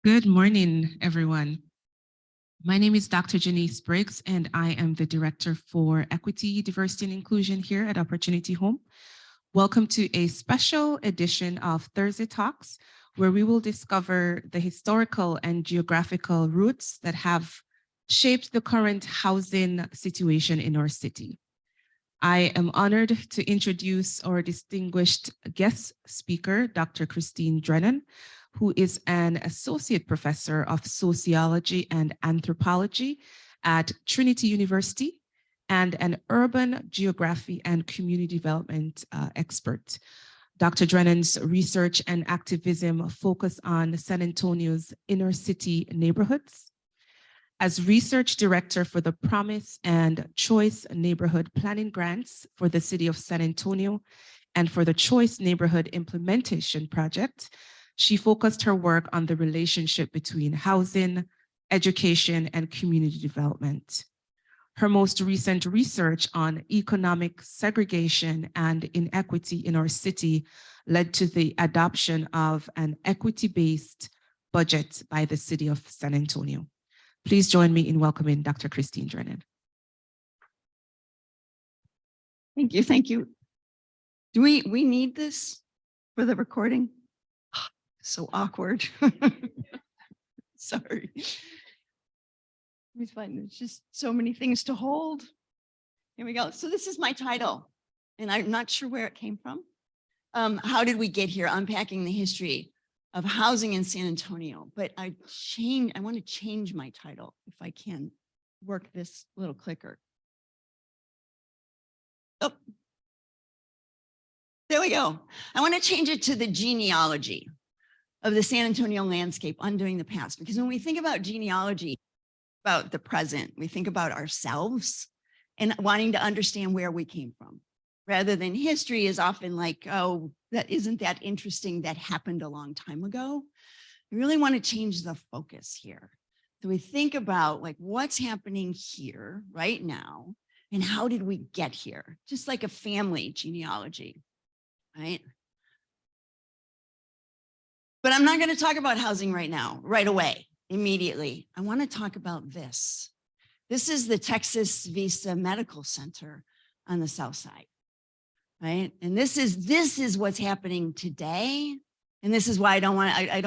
Good morning, everyone. My name is Dr. Janice Briggs, and I am the Director for Equity, Diversity, and Inclusion here at Opportunity Home. Welcome to a special edition of Thursday Talks, where we will discover the historical and geographical roots that have shaped the current housing situation in our city. I am honored to introduce our distinguished guest speaker, Dr. Christine Drennon, who is an associate professor of sociology and anthropology at Trinity University and an urban geography and community development expert. Dr. Drennon's research and activism focus on San Antonio's inner city neighborhoods. As research director for the Promise and Choice Neighborhood Planning Grants for the City of San Antonio and for the Choice Neighborhood Implementation Project, she focused her work on the relationship between housing, education, and community development. Her most recent research on economic segregation and inequity in our city led to the adoption of an equity-based budget by the City of San Antonio. Please join me in welcoming Dr. Christine Drennon. Thank you, thank you. Do we need this for the recording? So awkward. Sorry. We find there's just so many things to hold. Here we go. So this is my title, and I'm not sure where it came from. How did we get here? Unpacking the history of housing in San Antonio. But I want to change my title if I can work this little clicker. Oh, there we go. I want to change it to the genealogy of the San Antonio landscape, undoing the past. Because when we think about genealogy, about the present, we think about ourselves and wanting to understand where we came from, rather than history is often like, oh, that isn't that interesting, that happened a long time ago. We really want to change the focus here. So we think about like what's happening here right now and how did we get here? Just like a family genealogy, right? But I'm not going to talk about housing right now, right away, immediately. I want to talk about this. This is the Texas Vista Medical Center on the South Side, right? And this is what's happening today. And this is why I don't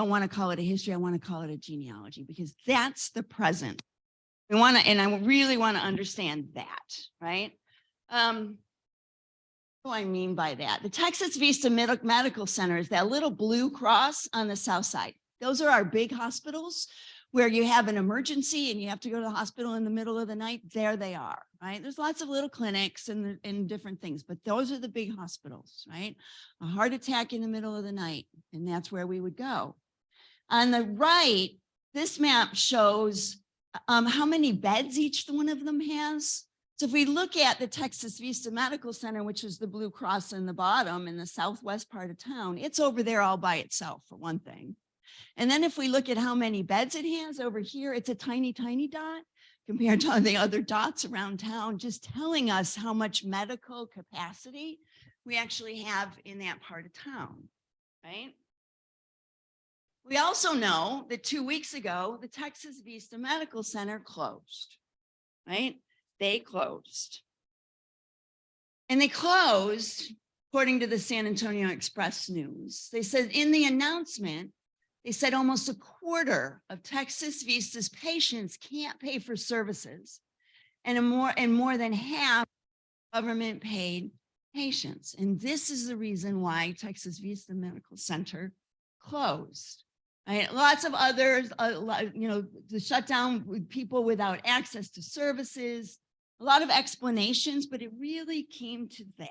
want to call it a history. I want to call it a genealogy, because that's the present. And I really want to understand that, right? What do I mean by that? The Texas Vista Medical Center is that little blue cross on the south side. Those are our big hospitals where you have an emergency and you have to go to the hospital in the middle of the night. There they are, right? There's lots of little clinics and different things, but those are the big hospitals, right? A heart attack in the middle of the night, and that's where we would go. On the right, this map shows how many beds each one of them has. So if we look at the Texas Vista Medical Center, which is the blue cross in the bottom in the southwest part of town, it's over there all by itself, for one thing. And then if we look at how many beds it has over here, it's a tiny, tiny dot compared to the other dots around town, just telling us how much medical capacity we actually have in that part of town, right? We also know that 2 weeks ago, the Texas Vista Medical Center closed, right? They closed. And they closed, according to the San Antonio Express News. They said in the announcement, they said almost a quarter of Texas Vista's patients can't pay for services, and more than half government paid patients. And this is the reason why Texas Vista Medical Center closed. Right? Lots of others, the shutdown with people without access to services, a lot of explanations, but it really came to that,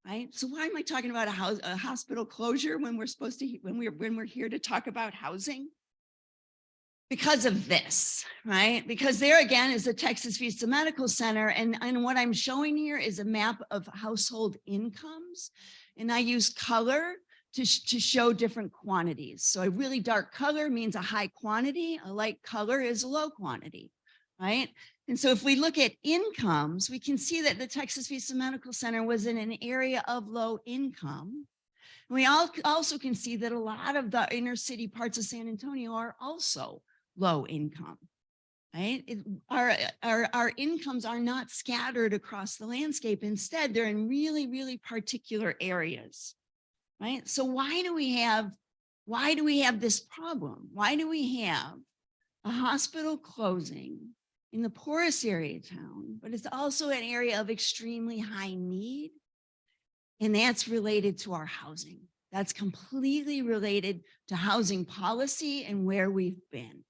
right? So why am I talking about a hospital closure when we're here to talk about housing? Because of this, right? Because there again is the Texas Vista Medical Center, and what I'm showing here is a map of household incomes, and I use color to show different quantities. So a really dark color means a high quantity, a light color is a low quantity, right? And so if we look at incomes, we can see that the Texas Vista Medical Center was in an area of low income, And we also can see that a lot of the inner city parts of San Antonio are also low income, right? Our incomes are not scattered across the landscape. Instead, they're in really, really particular areas, right? So why do we have this problem? Why do we have a hospital closing in the poorest area of town, but it's also an area of extremely high need? And that's related to our housing. That's completely related to housing policy and where we've been,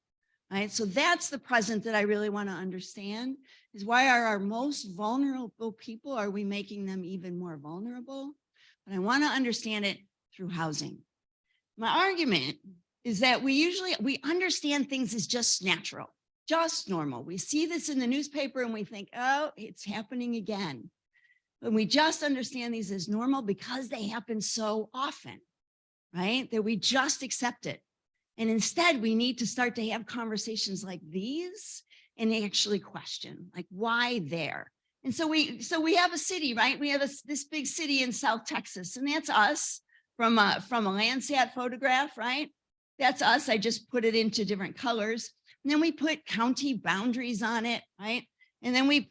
right? So that's the present that I really want to understand, is why are our most vulnerable people, are we making them even more vulnerable? But I want to understand it through housing. My argument is that we understand things as just natural, just normal. We see this in the newspaper and we think, oh, it's happening again. And we just understand these as normal because they happen so often, right? That we just accept it. And instead, we need to start to have conversations like these and actually question, like, why there? And so we have a city, right? We have this big city in South Texas, and that's us from a Landsat photograph, right? That's us. I just put it into different colors. And then we put county boundaries on it, right? And then we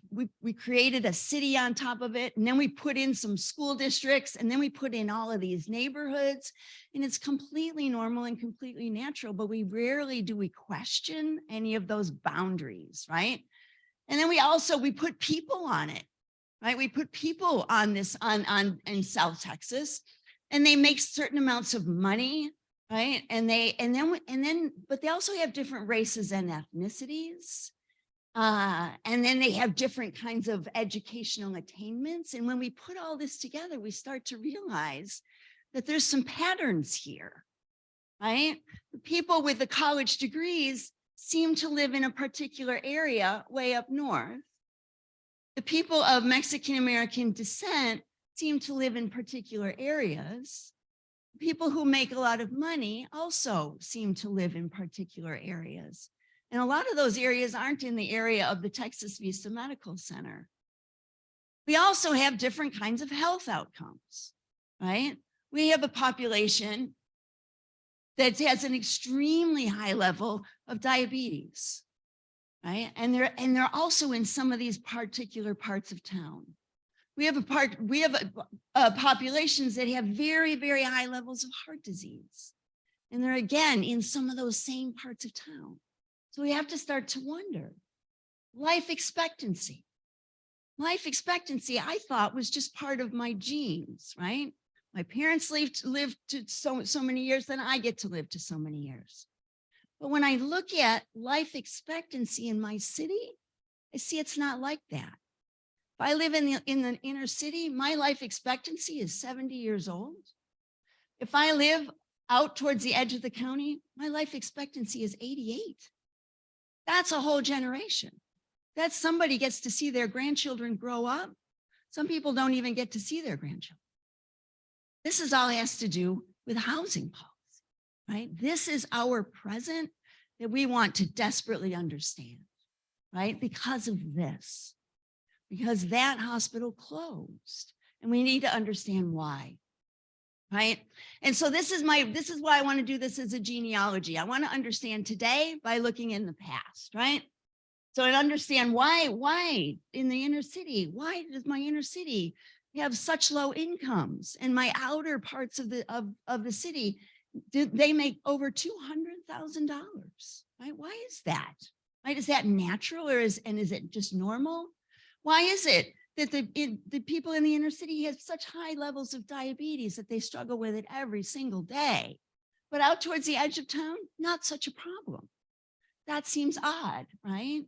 created a city on top of it. And then we put in some school districts, and then we put in all of these neighborhoods, and it's completely normal and completely natural, but we rarely do we question any of those boundaries, right? And then we put people on it, right? We put people on this in South Texas, and they make certain amounts of money, right? But they also have different races and ethnicities. And then they have different kinds of educational attainments. And when we put all this together, we start to realize that there's some patterns here, right? The people with the college degrees seem to live in a particular area way up north. The people of Mexican-American descent seem to live in particular areas. People who make a lot of money also seem to live in particular areas. And a lot of those areas aren't in the area of the Texas Vista Medical Center. We also have different kinds of health outcomes, right? We have a population that has an extremely high level of diabetes, right? And they're also in some of these particular parts of town. We have populations that have very, very high levels of heart disease. And they're again in some of those same parts of town. So we have to start to wonder, life expectancy. Life expectancy, I thought, was just part of my genes, right? My parents lived to so many years, then I get to live to so many years. But when I look at life expectancy in my city, I see it's not like that. If I live in the inner city, my life expectancy is 70 years old. If I live out towards the edge of the county, my life expectancy is 88. That's a whole generation. That's somebody gets to see their grandchildren grow up. Some people don't even get to see their grandchildren. This is all has to do with housing policy, right? This is our present that we want to desperately understand, right? Because of this, because that hospital closed, and we need to understand why. Right. And so this is why I want to do this as a genealogy. I want to understand today by looking in the past, right? So I understand why in the inner city, why does my inner city have such low incomes, and my outer parts of the city, they make over $200,000, right? Why is that? Right? Is that natural, or is it just normal? Why is it that the people in the inner city have such high levels of diabetes that they struggle with it every single day? But out towards the edge of town, not such a problem. That seems odd, right?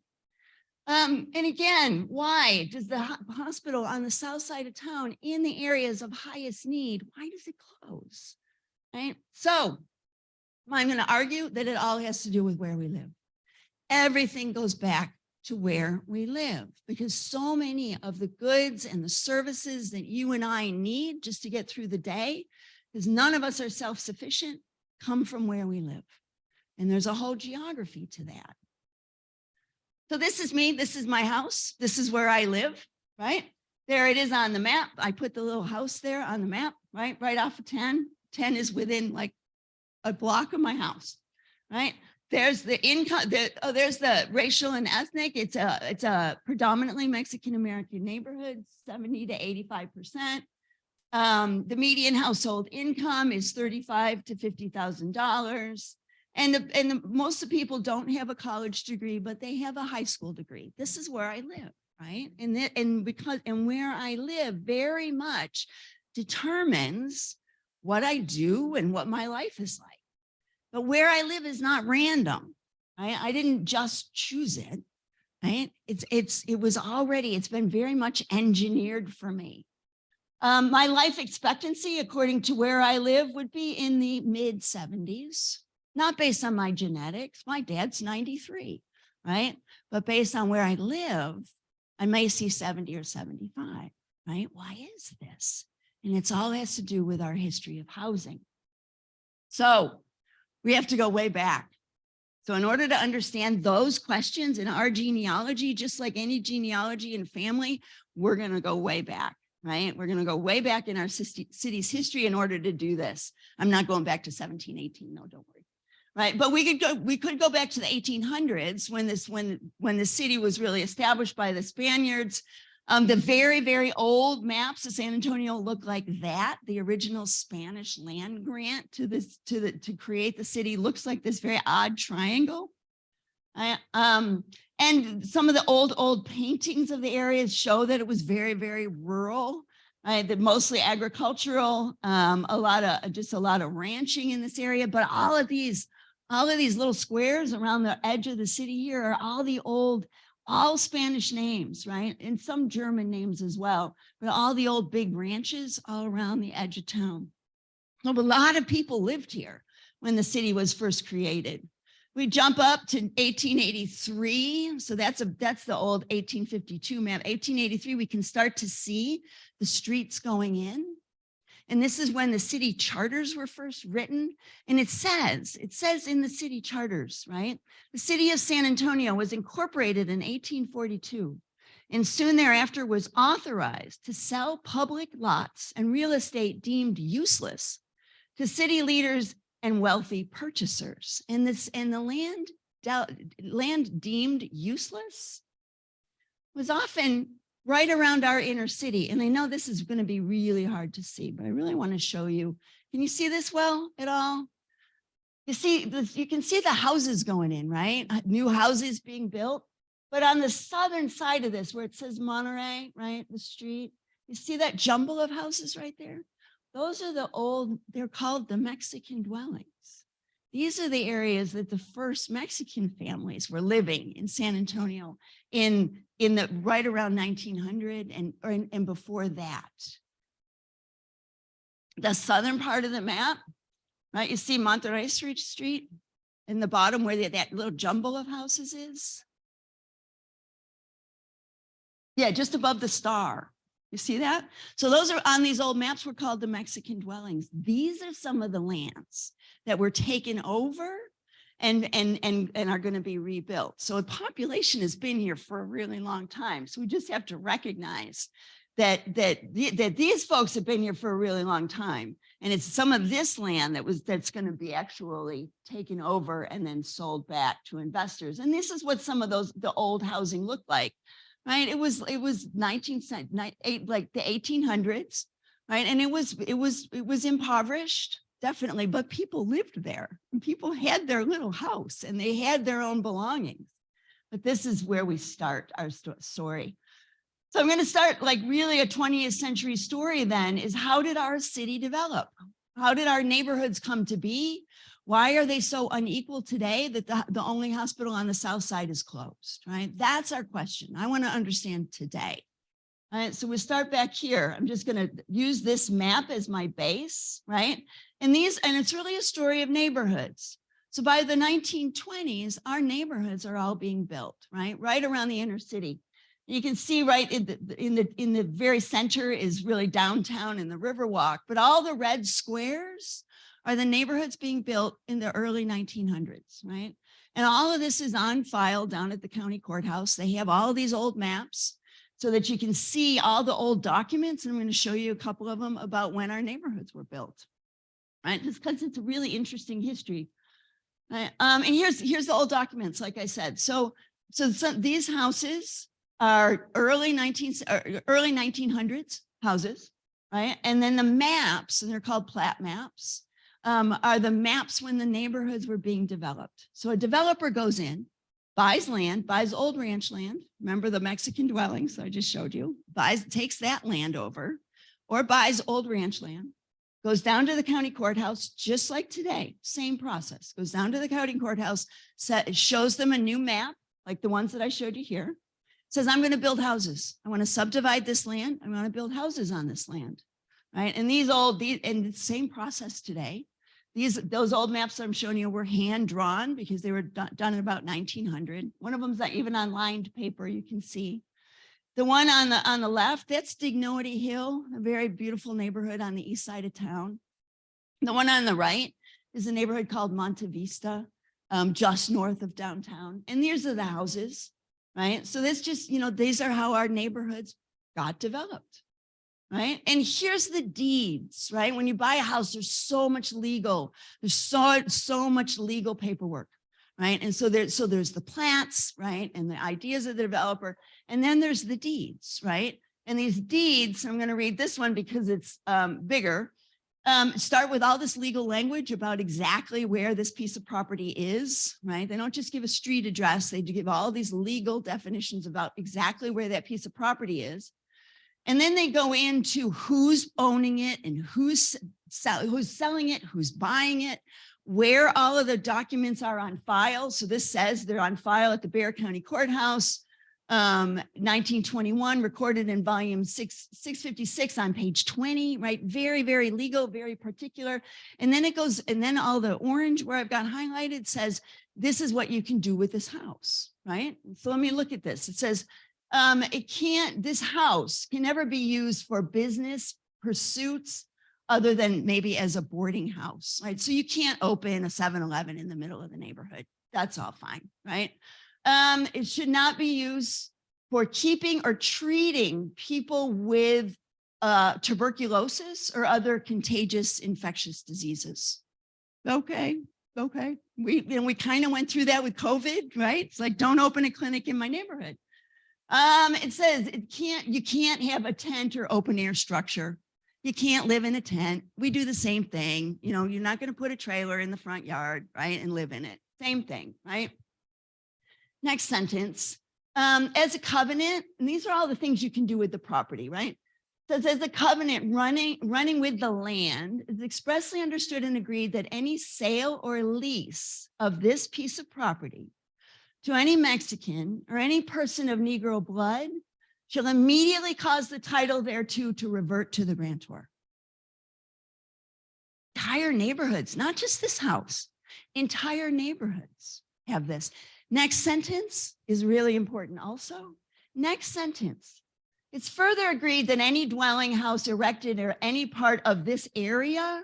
And again, why does the hospital on the south side of town in the areas of highest need, why does it close, right? So I'm going to argue that it all has to do with where we live. Everything goes back to where we live, because so many of the goods and the services that you and I need just to get through the day, because none of us are self-sufficient, come from where we live. And there's a whole geography to that. So this is me. This is my house. This is where I live, right? There it is on the map. I put the little house there on the map, right off of 10. 10 is within like a block of my house, right? There's the income, there's the racial and ethnic. It's a predominantly Mexican-American neighborhood, 70 to 85%. The median household income is $35,000 to $50,000. And most of the people don't have a college degree, but they have a high school degree. This is where I live, right? And where I live very much determines what I do and what my life is like. But where I live is not random, right? I didn't just choose it, right? It's been very much engineered for me. My life expectancy, according to where I live, would be in the mid 70s, not based on my genetics. My dad's 93, right? But based on where I live, I may see 70 or 75, right? Why is this? And it's all has to do with our history of housing. So we have to go way back. So in order to understand those questions in our genealogy, just like any genealogy and family, we're going to go way back, right? We're going to go way back in our city's history in order to do this. I'm not going back to 1718, no, don't worry. Right, but we could go back to the 1800s when the city was really established by the Spaniards. The very, very old maps of San Antonio look like that. The original Spanish land grant to create the city looks like this very odd triangle. And some of the old paintings of the areas show that it was very, very rural, that mostly agricultural, a lot of ranching in this area. But all of these little squares around the edge of the city here are all Spanish names, right? And some German names as well, but all the old big ranches all around the edge of town. So a lot of people lived here when the city was first created. We jump up to 1883. So that's the old 1852 map. 1883, we can start to see the streets going in. And this is when the city charters were first written. And it says in the city charters, right? The city of San Antonio was incorporated in 1842 and soon thereafter was authorized to sell public lots and real estate deemed useless to city leaders and wealthy purchasers. And the land deemed useless was often right around our inner city. And I know this is going to be really hard to see, but I really want to show you. Can you see this well at all? You can see the houses going in, right? New houses being built. But on the southern side of this, where it says Monterey, right, the street, you see that jumble of houses right there? Those are they're called the Mexican dwellings. These are the areas that the first Mexican families were living in San Antonio in the right around 1900 and before that. The southern part of the map, right? You see Monterey Street in the bottom where that little jumble of houses is. Yeah, just above the star. You see that? So those are on these old maps were called the Mexican dwellings. These are some of the lands that were taken over and are going to be rebuilt. So the population has been here for a really long time. So we just have to recognize that these folks have been here for a really long time. And it's some of this land that's going to be actually taken over and then sold back to investors. And this is what some of the old housing looked like. Right, it was 1800s, like the 1800s, right, and it was impoverished, definitely, but people lived there, and people had their little house, and they had their own belongings. But this is where we start our story. So I'm going to start like really a 20th century story. Then is how did our city develop? How did our neighborhoods come to be? Why are they so unequal today that the only hospital on the south side is closed, right? That's our question. I want to understand today. All right, so we start back here. I'm just going to use this map as my base, right? And it's really a story of neighborhoods. So by the 1920s, our neighborhoods are all being built, right? Right around the inner city. You can see right in the very center is really downtown and the Riverwalk, but all the red squares are the neighborhoods being built in the early 1900s, right? And all of this is on file down at the county courthouse. They have all these old maps so that you can see all the old documents. And I'm going to show you a couple of them about when our neighborhoods were built. right? Just because it's a really interesting history. Right? And here's the old documents, like I said. So these houses are early 1900s houses, right? And then the maps, and they're called plat maps, are the maps when the neighborhoods were being developed. So a developer goes in, buys land, buys old ranch land. Remember the Mexican dwellings I just showed you, takes that land over, or buys old ranch land, goes down to the county courthouse, just like today, same process, goes down to the county courthouse, shows them a new map, like the ones that I showed you here, says, I'm going to build houses. I want to subdivide this land. I want to build houses on this land, right? And and the same process today. Those old maps I'm showing you were hand drawn because they were done in about 1900. One of them's not even on lined paper, you can see. The one on the left, that's Dignity Hill, a very beautiful neighborhood on the east side of town. The one on the right is a neighborhood called Monte Vista, just north of downtown. And these are the houses, right? So that's just, these are how our neighborhoods got developed, right? And here's the deeds, right? When you buy a house, there's so much legal, there's so much legal paperwork, right? And so there's the plats, right? And the ideas of the developer. And then there's the deeds, right? And these deeds, I'm going to read this one because it's bigger, start with all this legal language about exactly where this piece of property is, right? They don't just give a street address. They do give all these legal definitions about exactly where that piece of property is. And then they go into who's owning it and who's selling it, who's buying it, where all of the documents are on file. So this says they're on file at the Bexar County Courthouse, 1921, recorded in volume 656 on page 20, right? Very, very legal, very particular. And then it goes, and then all the orange where I've got highlighted says, this is what you can do with this house, right? So let me look at this. It says, this house can never be used for business pursuits other than maybe as a boarding house, right? So you can't open a 7-Eleven in the middle of the neighborhood. That's all fine, right? It should not be used for keeping or treating people with tuberculosis or other contagious infectious diseases. Okay. We kind of went through that with COVID, right? It's like, don't open a clinic in my neighborhood. It says you can't have a tent or open air structure. You can't live in a tent. We do the same thing. You're not going to put a trailer in the front yard, right? And live in it. Same thing, right? Next sentence. As a covenant, and these are all the things you can do with the property, right? Says as a covenant running with the land is expressly understood and agreed that any sale or lease of this piece of property to any Mexican or any person of Negro blood shall immediately cause the title thereto to revert to the grantor. Entire neighborhoods, not just this house, entire neighborhoods have this. Next sentence is really important also. Next sentence. It's further agreed that any dwelling house erected or any part of this area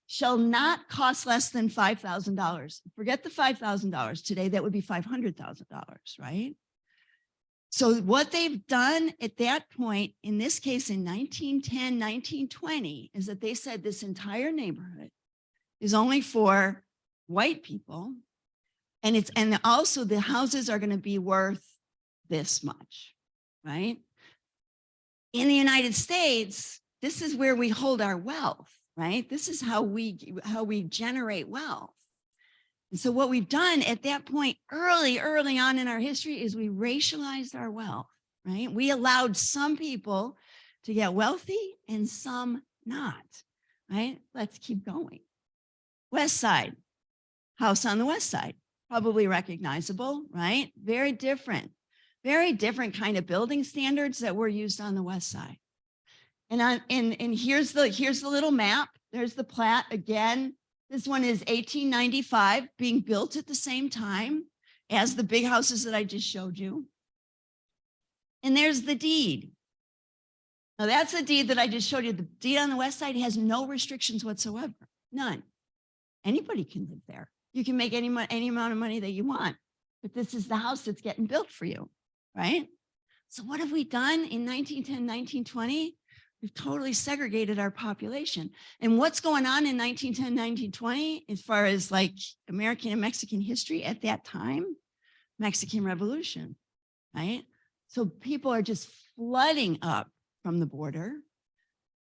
shall not cost less than $5,000. Forget the $5,000 today, that would be $500,000, right? So what they've done at that point, in this case in 1910, 1920, is that they said this entire neighborhood is only for white people. And also the houses are going to be worth this much, right? In the United States, this is where we hold our wealth, right? This is how we generate wealth. And so what we've done at that point early on in our history is we racialized our wealth, right? We allowed some people to get wealthy and some not, right? Let's keep going. West Side, house on the West Side, probably recognizable, right? Very different kind of building standards that were used on the West Side. And here's the little map. There's the plat again. This one is 1895, being built at the same time as the big houses that I just showed you. And there's the deed. Now that's the deed that I just showed you. The deed on the West Side has no restrictions whatsoever, none. Anybody can live there. You can make any amount of money that you want, but this is the house that's getting built for you, right? So what have we done in 1910, 1920? We've totally segregated our population. And what's going on in 1910, 1920, as far as like American and Mexican history at that time? Mexican Revolution, right? So people are just flooding up from the border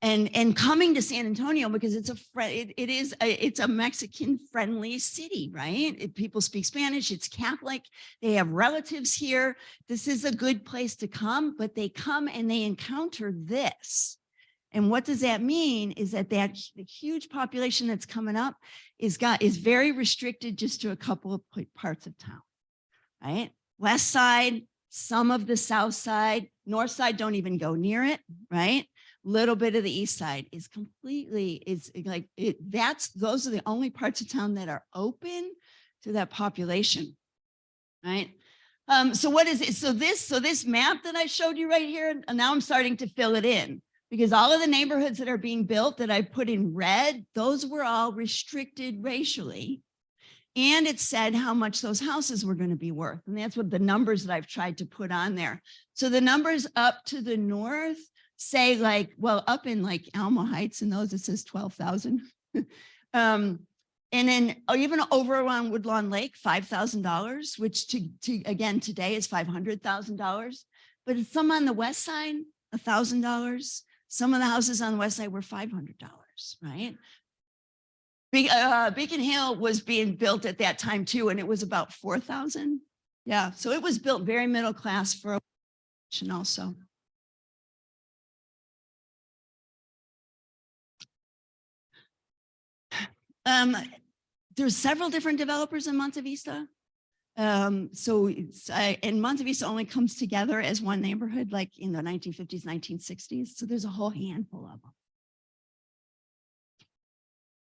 and coming to San Antonio because it's a Mexican friendly city, right? People speak Spanish, it's Catholic, they have relatives here. This is a good place to come, but they come and they encounter this. And what does that mean is that the huge population that's coming up is very restricted just to a couple of parts of town, right? West side, some of the south side, north side don't even go near it, right? Little bit of the east side is completely, those are the only parts of town that are open to that population, right? So what is it? So this map that I showed you right here, and now I'm starting to fill it in because all of the neighborhoods that are being built that I put in red, those were all restricted racially. And it said how much those houses were going to be worth. And that's what the numbers that I've tried to put on there. So the numbers up to the north say like, well, up in like Alamo Heights and those, it says 12,000. And then even over around Woodlawn Lake, $5,000, which again, today is $500,000. But some on the west side, $1,000. Some of the houses on the west side were $500, right? Beacon Hill was being built at that time too, and it was about 4,000. Yeah, so it was built very middle class for a and also. There's several different developers in Monte Vista. And Monte Vista only comes together as one neighborhood, like in the 1950s, 1960s. So there's a whole handful of them.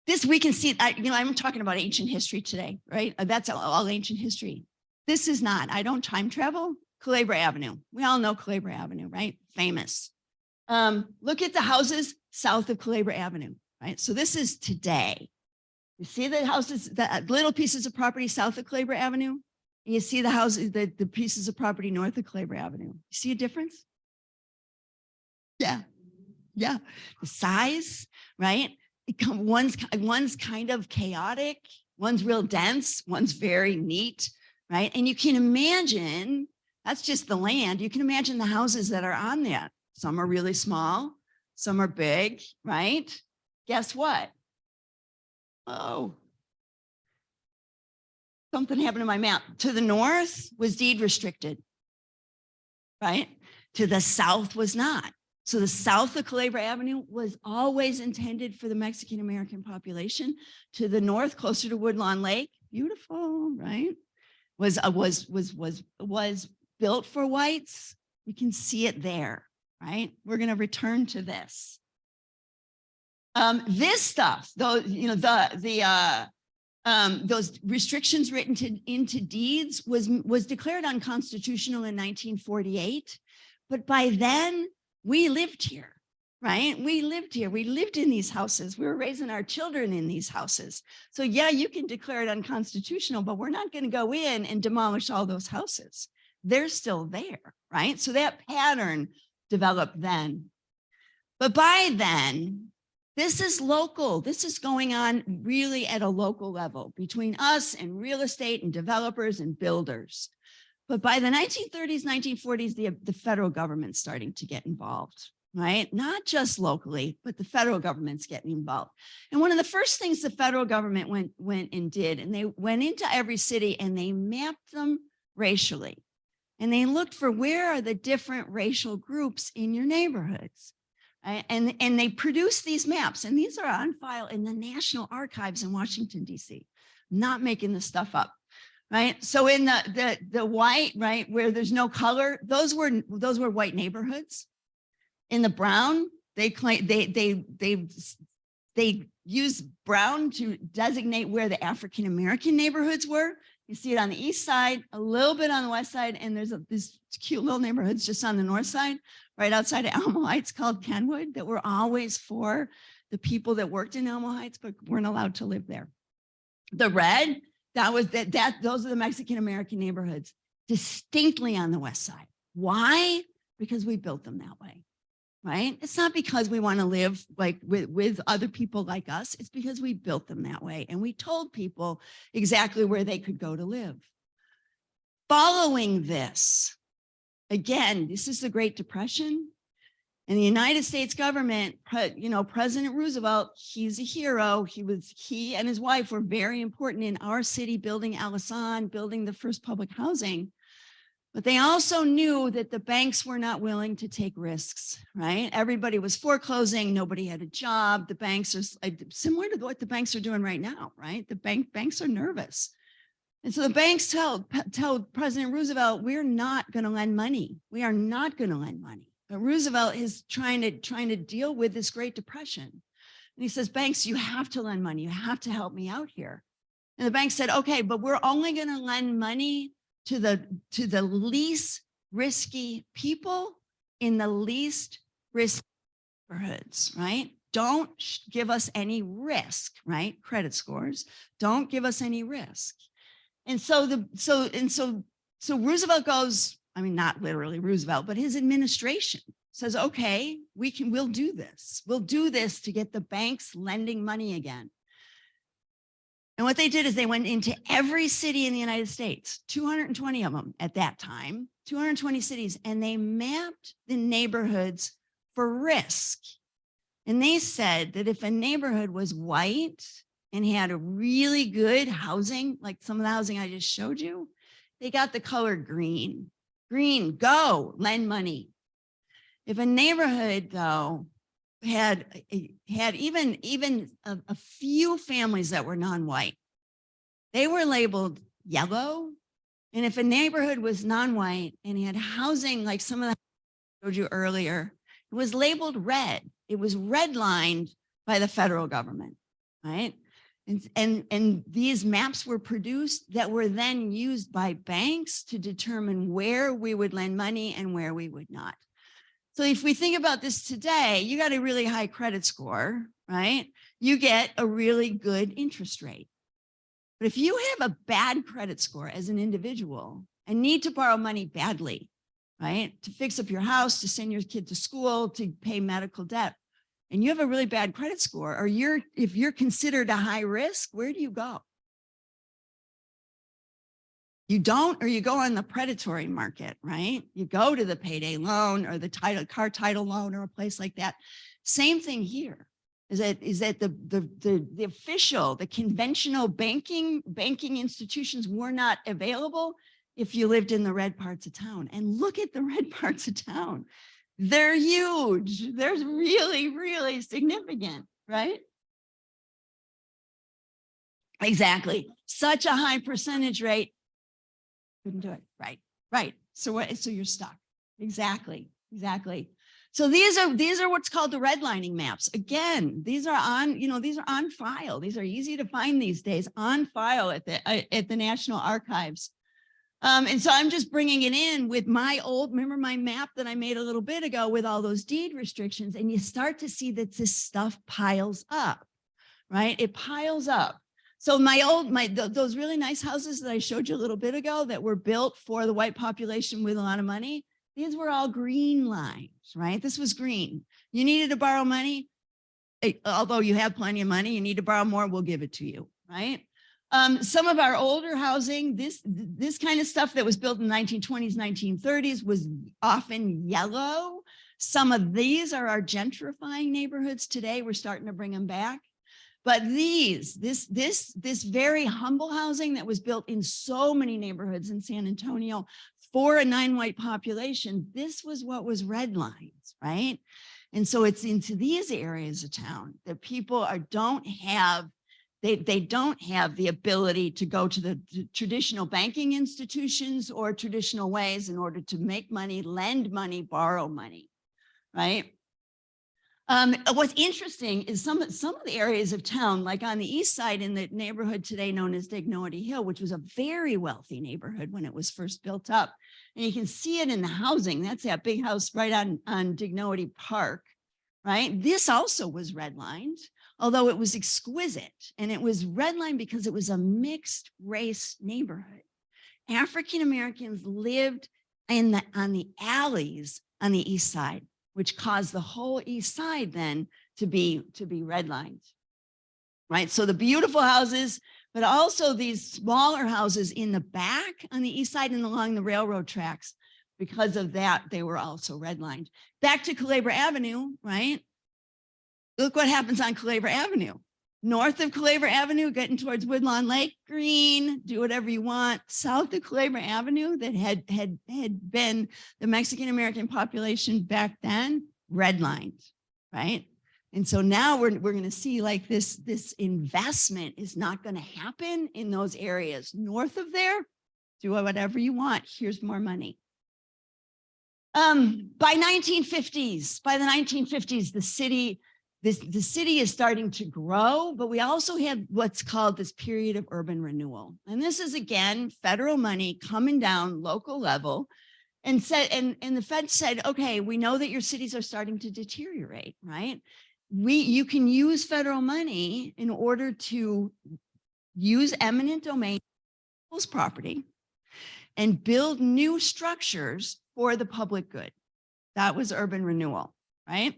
This we can see, I'm talking about ancient history today, right? That's all ancient history. This is not, I don't time travel. Culebra Avenue. We all know Culebra Avenue, right? Famous. Look at the houses south of Culebra Avenue, right? So this is today. You see the houses, the little pieces of property south of Culebra Avenue, and you see the houses, the pieces of property north of Culebra Avenue. You see a difference? Yeah, yeah. The size, right? One's kind of chaotic, one's real dense, one's very neat, right? And you can imagine, that's just the land. You can imagine the houses that are on that. Some are really small, some are big, right? Guess what? Oh, something happened to my map. To the north was deed restricted, right? To the south was not. So the south of Culebra Avenue was always intended for the Mexican American population. To the north, closer to Woodlawn Lake, beautiful, right? Was built for whites. You can see it there, right? We're going to return to this. This stuff, though, those restrictions written into deeds was declared unconstitutional in 1948. But by then, we lived here, right? We lived here. We lived in these houses. We were raising our children in these houses. So yeah, you can declare it unconstitutional, but we're not going to go in and demolish all those houses. They're still there, right? So that pattern developed then. But by then, this is local. This is going on really at a local level between us and real estate and developers and builders. But by the 1930s, 1940s, the federal government's starting to get involved, right? Not just locally, but the federal government's getting involved. And one of the first things the federal government went and did, and they went into every city and they mapped them racially. And they looked for where are the different racial groups in your neighborhoods. Right? And they produced these maps, and these are on file in the National Archives in Washington, D.C. Not making this stuff up. Right. So in the white, right, where there's no color, those were white neighborhoods. In the brown, they use brown to designate where the African American neighborhoods were. You see it on the east side, a little bit on the west side, and there's these cute little neighborhoods just on the north side, right outside of Alamo Heights called Kenwood, that were always for the people that worked in Alamo Heights but weren't allowed to live there. The red, those are the Mexican American neighborhoods, distinctly on the west side. Why? Because we built them that way, right? It's not because we want to live like with other people like us. It's because we built them that way. And we told people exactly where they could go to live. Following this, again, this is the Great Depression. And the United States government, President Roosevelt, he's a hero. He and his wife were very important in our city, building Alisan, building the first public housing. But they also knew that the banks were not willing to take risks, right? Everybody was foreclosing. Nobody had a job. The banks are similar to what the banks are doing right now, right? The banks are nervous. And so the banks tell President Roosevelt, we're not going to lend money. We are not going to lend money. But Roosevelt is trying to deal with this Great Depression. And he says, banks, you have to lend money. You have to help me out here. And the bank said, okay, but we're only going to lend money to the least risky people in the least risky neighborhoods, right? Don't give us any risk, right? Credit scores. Don't give us any risk. And so Roosevelt goes, I mean, not literally Roosevelt, but his administration says, okay, we'll do this. We'll do this to get the banks lending money again. And what they did is they went into every city in the United States, 220 of them at that time, 220 cities, and they mapped the neighborhoods for risk. And they said that if a neighborhood was white and had a really good housing, like some of the housing I just showed you, they got the color green. Green, go, lend money. If a neighborhood, though, had even a few families that were non-white, they were labeled yellow. And if a neighborhood was non-white and had housing like some of the I showed you earlier, it was labeled red. It was redlined by the federal government, right? And these maps were produced that were then used by banks to determine where we would lend money and where we would not. So if we think about this today, you got a really high credit score, right? You get a really good interest rate. But if you have a bad credit score as an individual and need to borrow money badly, right? To fix up your house, to send your kid to school, to pay medical debt, and you have a really bad credit score, or if you're considered a high risk, where do you go? You don't, or you go on the predatory market, right? You go to the payday loan or the car title loan or a place like that. Same thing here. Is that the official, the conventional banking institutions were not available if you lived in the red parts of town. And look at the red parts of town. They're huge. They're really, really significant, right? Exactly. Such a high percentage rate. Couldn't do it. Right. So you're stuck. Exactly. So these are what's called the redlining maps. Again, these are on file. These are easy to find these days, on file at the National Archives. And so I'm just bringing it in with remember my map that I made a little bit ago with all those deed restrictions, and you start to see that this stuff piles up, right? It piles up. So those really nice houses that I showed you a little bit ago that were built for the white population with a lot of money, these were all green lines, right? This was green. You needed to borrow money. Although you have plenty of money, you need to borrow more, we'll give it to you, right? Some of our older housing, this kind of stuff that was built in the 1920s, 1930s was often yellow. Some of these are our gentrifying neighborhoods today. We're starting to bring them back. But this very humble housing that was built in so many neighborhoods in San Antonio for a non-white population, this was what was red lines, right? And so it's into these areas of town that people don't have the ability to go to the traditional banking institutions or traditional ways in order to make money, lend money, borrow money, right? What's interesting is some of the areas of town, like on the east side in the neighborhood today known as Dignity Hill, which was a very wealthy neighborhood when it was first built up. And you can see it in the housing. That's that big house right on Dignity Park, right? This also was redlined, although it was exquisite. And it was redlined because it was a mixed race neighborhood. African Americans lived on the alleys on the east side. which caused the whole east side then to be redlined, right? So the beautiful houses, but also these smaller houses in the back on the east side and along the railroad tracks. Because of that, they were also redlined. Back to Culebra Avenue, right? Look what happens on Culebra Avenue. North of Culebra Avenue, getting towards Woodlawn Lake, green, do whatever you want. South of Culebra Avenue, that had been the Mexican-American population back then, redlined, right? And so now we're going to see like this investment is not going to happen in those areas. North of there, do whatever you want. Here's more money. By the 1950s, the city is starting to grow, but we also have what's called this period of urban renewal. And this is, again, federal money coming down local level and the Fed said, okay, we know that your cities are starting to deteriorate, right? You can use federal money in order to use eminent domain property and build new structures for the public good. That was urban renewal, right?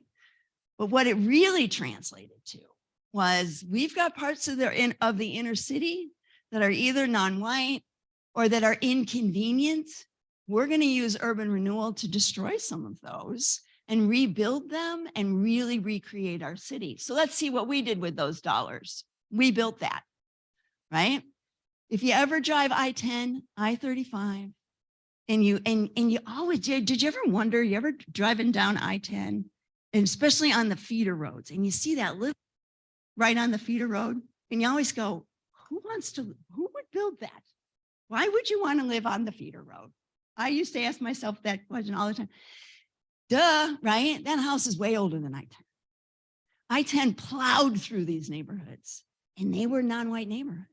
But what it really translated to was we've got parts of the inner city that are either non-white or that are inconvenient. We're going to use urban renewal to destroy some of those and rebuild them and really recreate our city. So let's see what we did with those dollars. We built that, right? If you ever drive I-10, I-35, and you always did you ever wonder, you ever driving down I-10, and especially on the feeder roads, and you see that little right on the feeder road, and you always go, who would build that? Why would you want to live on the feeder road? I used to ask myself that question all the time. Duh, right? That house is way older than I-10. I-10 plowed through these neighborhoods, and they were non-white neighborhoods.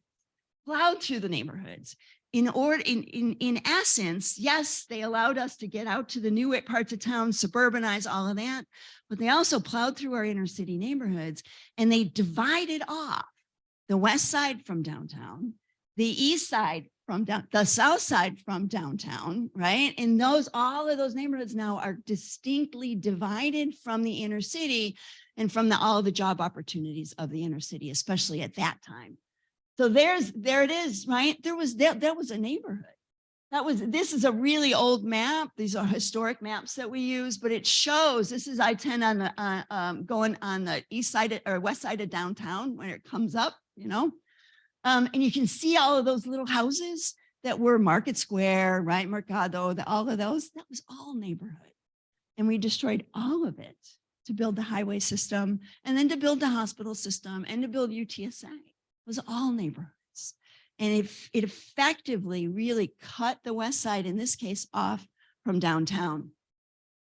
Plowed through the neighborhoods. In essence, yes, they allowed us to get out to the new parts of town, suburbanize all of that, but they also plowed through our inner city neighborhoods, and they divided off the west side from downtown, the east side from the south side from downtown, right? And all of those neighborhoods now are distinctly divided from the inner city and from all the job opportunities of the inner city, especially at that time. So there it is, right? That was a neighborhood. This is a really old map. These are historic maps that we use, but it shows, this is I-10 on the going on the east side or west side of downtown when it comes up, you know. And you can see all of those little houses that were Market Square, right? Mercado, all of those, that was all neighborhood. And we destroyed all of it to build the highway system and then to build the hospital system and to build UTSA. It was all neighborhoods. And it effectively really cut the west side, in this case, off from downtown,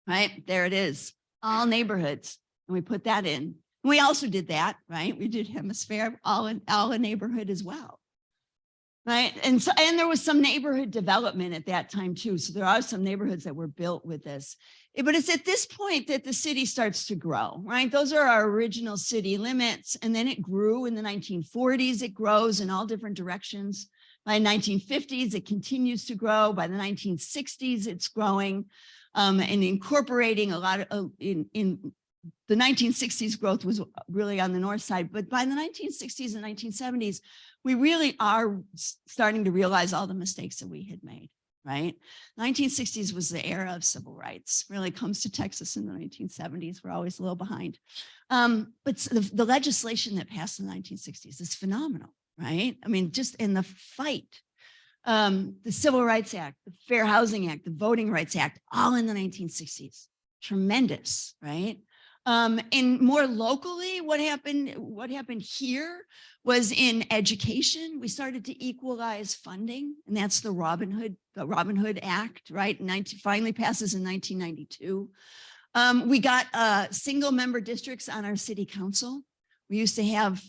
right? There it is, all neighborhoods. And we put that in. We also did that, right? We did Hemisphere, all a neighborhood as well, right? And there was some neighborhood development at that time too. So there are some neighborhoods that were built with this. But it's at this point that the city starts to grow, right? Those are our original city limits. And then it grew in the 1940s. It grows in all different directions. By the 1950s, it continues to grow. By the 1960s, it's growing and incorporating a lot of in the 1960s growth was really on the north side, but by the 1960s and 1970s, we really are starting to realize all the mistakes that we had made, right? 1960s was the era of civil rights. Really comes to Texas in the 1970s. We're always a little behind. But the legislation that passed in the 1960s is phenomenal, right? I mean, just in the fight, the Civil Rights Act, the Fair Housing Act, the Voting Rights Act, all in the 1960s. Tremendous, right? And more locally, what happened here was in education. We started to equalize funding, and that's the Robin Hood Act, right? finally passes in 1992. We got single member districts on our city council. We used to have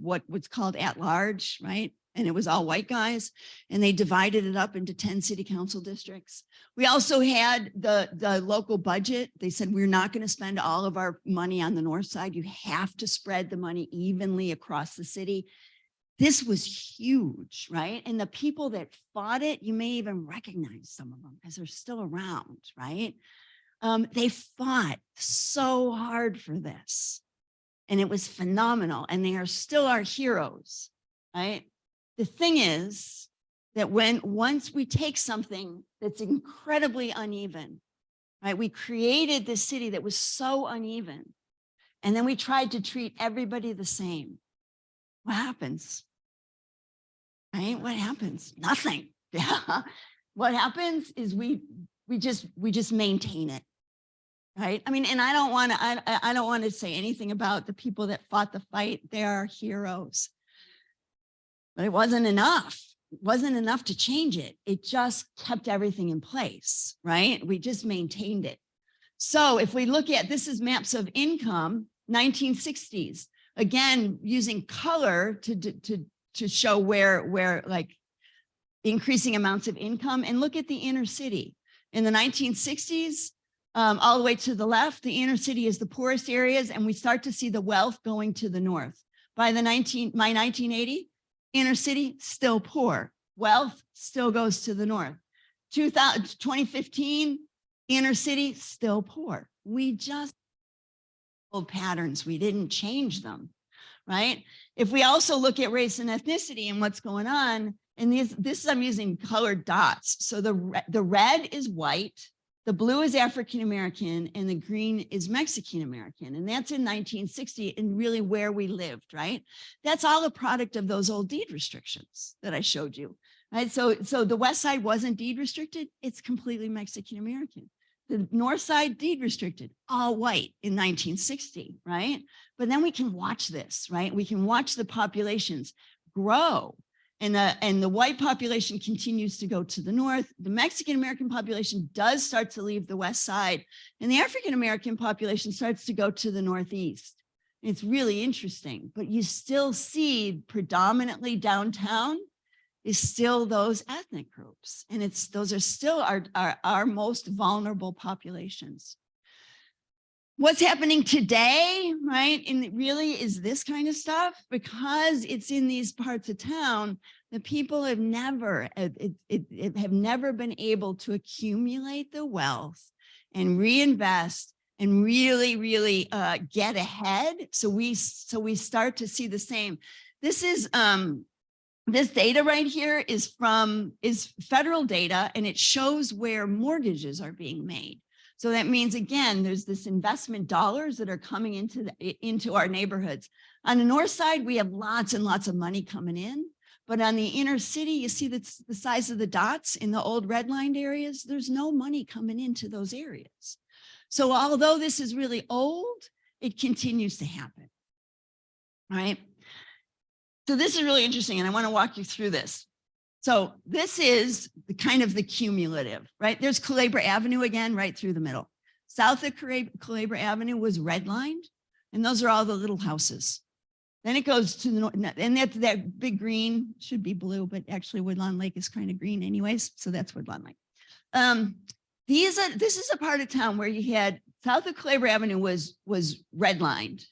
what's called at large, right? And it was all white guys, and they divided it up into 10 city council districts. We also had the local budget. They said, we're not going to spend all of our money on the north side. You have to spread the money evenly across the city. This was huge, right? And the people that fought it, you may even recognize some of them because they're still around, right? They fought so hard for this, and it was phenomenal, and they are still our heroes, right? The thing is that once we take something that's incredibly uneven, right? We created this city that was so uneven, and then we tried to treat everybody the same. What happens? Right? What happens? Nothing. Yeah. What happens is we just maintain it. Right? I mean, and I don't want to say anything about the people that fought the fight. They are heroes. But it wasn't enough. It wasn't enough to change it. It just kept everything in place, right? We just maintained it. So if we look at, this is maps of income, 1960s, again, using color to show where like increasing amounts of income, and look at the inner city. In the 1960s, all the way to the left, the inner city is the poorest areas, and we start to see the wealth going to the north. By the 1980, inner city, still poor. Wealth still goes to the north. 2015, inner city, still poor. We just old patterns. We didn't change them, right? If we also look at race and ethnicity and what's going on, and this I'm using colored dots. So the red is white, the blue is African-American, and the green is Mexican-American. And that's in 1960 and really where we lived, right? That's all a product of those old deed restrictions that I showed you, right? So the West Side wasn't deed restricted. It's completely Mexican-American. The North Side deed restricted, all white in 1960, right? But then we can watch this, right? We can watch the populations grow. And the white population continues to go to the north. The Mexican-American population does start to leave the West Side, and the African-American population starts to go to the Northeast. It's really interesting, but you still see predominantly downtown is still those ethnic groups. And those are still our most vulnerable populations. What's happening today, right? And it really is this kind of stuff, because it's in these parts of town, the people have never been able to accumulate the wealth and reinvest and really get ahead. So we start to see the same. This is this data right here is federal data, and it shows where mortgages are being made. So that means, again, there's this investment dollars that are coming into our neighborhoods. On the north side, we have lots and lots of money coming in. But on the inner city, you see the size of the dots in the old redlined areas, there's no money coming into those areas. So although this is really old, it continues to happen, right? So this is really interesting, and I want to walk you through this. So this is the kind of the cumulative, right? There's Culebra Avenue again, right through the middle. South of Culebra Avenue was redlined, and those are all the little houses. Then it goes to the north, and that big green should be blue, but actually Woodlawn Lake is kind of green anyways, so that's Woodlawn Lake. This is a part of town where you had south of Culebra Avenue was redlined.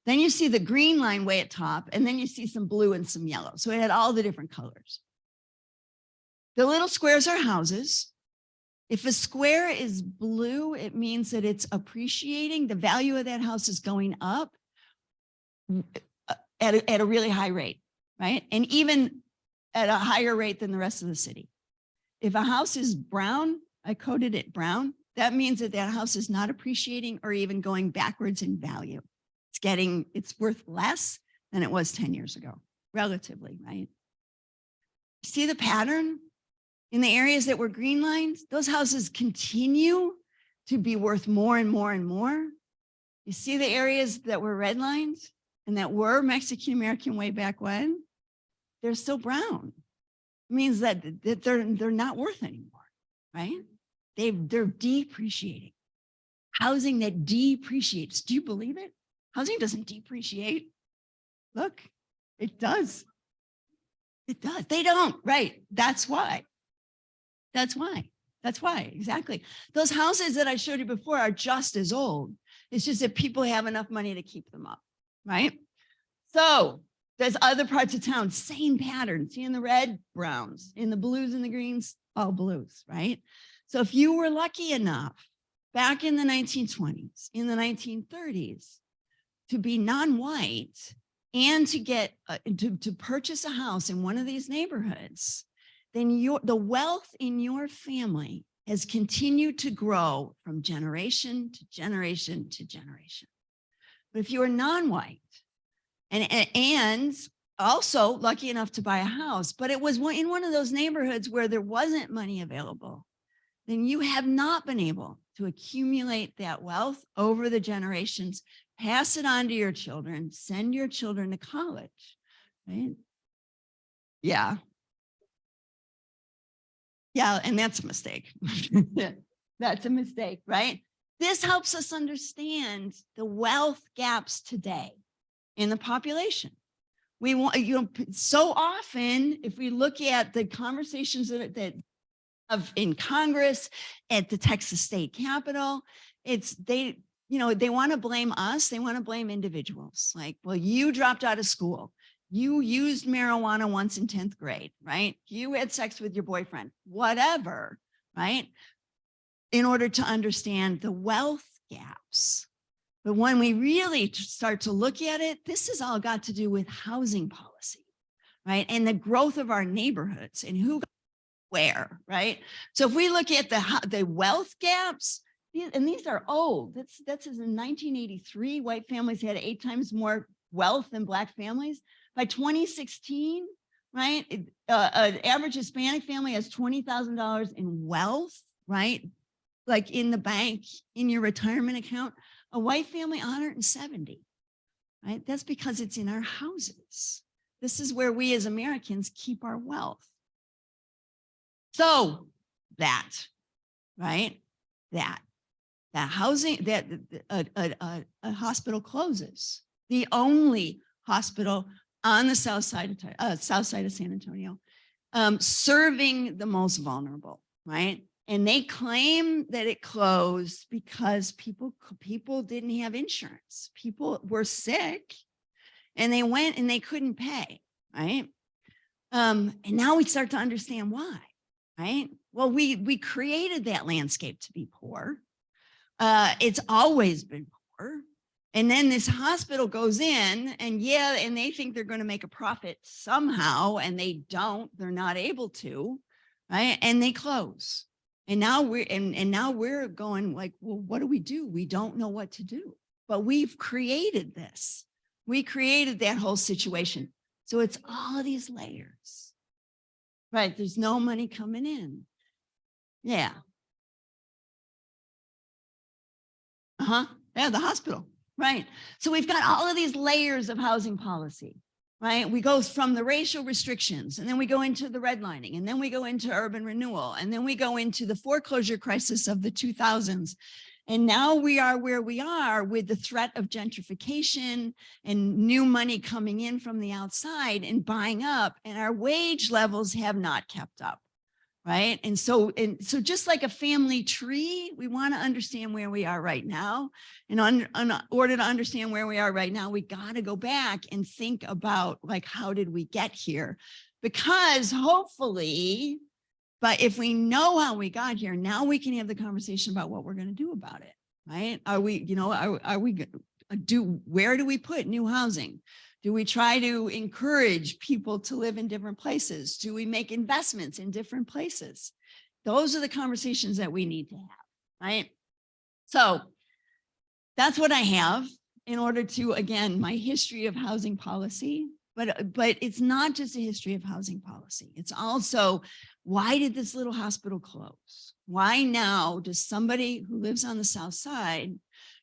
Then you see the green line way at top, and then you see some blue and some yellow. So it had all the different colors. The little squares are houses. If a square is blue, it means that it's appreciating. The value of that house is going up at a really high rate, right? And even at a higher rate than the rest of the city. If a house is brown, I coded it brown, that means that that house is not appreciating or even going backwards in value. It's worth less than it was 10 years ago, relatively, right? See the pattern? In the areas that were green lines, those houses continue to be worth more and more and more. You see the areas that were red lines and that were Mexican-American way back when, they're still brown. It means that they're not worth anymore, right? They're depreciating. Housing that depreciates. Do you believe it? Housing doesn't depreciate. Look, it does. It does. They don't, right? That's why. That's why, exactly. Those houses that I showed you before are just as old. It's just that people have enough money to keep them up, right? So there's other parts of town, same pattern. See in the red, browns, in the blues and the greens, all blues, right? So if you were lucky enough back in the 1920s, in the 1930s, to be non-white and to get to purchase a house in one of these neighborhoods, then the wealth in your family has continued to grow from generation to generation to generation. But if you are non-white and also lucky enough to buy a house, but it was in one of those neighborhoods where there wasn't money available, then you have not been able to accumulate that wealth over the generations, pass it on to your children, send your children to college, right? Yeah. Yeah, and that's a mistake. That's a mistake, right? This helps us understand the wealth gaps today in the population. We want, so often, if we look at the conversations that in Congress, at the Texas state capitol, they want to blame us. They want to blame individuals. Like, well, you dropped out of school. You used marijuana once in 10th grade, right? You had sex with your boyfriend, whatever, right? In order to understand the wealth gaps. But when we really start to look at it, this has all got to do with housing policy, right? And the growth of our neighborhoods and who where, right? So if we look at the wealth gaps, and these are old, that's in 1983, white families had 8 times more wealth than Black families. By 2016, right, an average Hispanic family has $20,000 in wealth, right? Like in the bank, in your retirement account. A white family, 170, right? That's because it's in our houses. This is where we as Americans keep our wealth. So that, right? That housing, that a hospital closes. The only hospital on the south side of San Antonio, serving the most vulnerable, right? And they claim that it closed because people didn't have insurance. People were sick and they went and they couldn't pay, right? And now we start to understand why, right? Well, we created that landscape to be poor. It's always been poor. And then this hospital goes in and and they think they're going to make a profit somehow, and they don't, they're not able to, right? And they close. And now we're going like, well, what do? We don't know what to do, but we've created this. We created that whole situation. So it's all of these layers, right? There's no money coming in. Yeah. Yeah, the hospital. Right. So we've got all of these layers of housing policy, right? We go from the racial restrictions, and then we go into the redlining, and then we go into urban renewal, and then we go into the foreclosure crisis of the 2000s. And now we are where we are with the threat of gentrification and new money coming in from the outside and buying up, and our wage levels have not kept up. Right. And so just like a family tree, we want to understand where we are right now. And in order to understand where we are right now, we got to go back and think about, like, how did we get here? Because hopefully, but if we know how we got here, now we can have the conversation about what we're going to do about it. Right. Where do we put new housing? Do we try to encourage people to live in different places? Do we make investments in different places? Those are the conversations that we need to have, right? So that's what I have in order to, again, my history of housing policy, but it's not just a history of housing policy. It's also, why did this little hospital close? Why now does somebody who lives on the south side,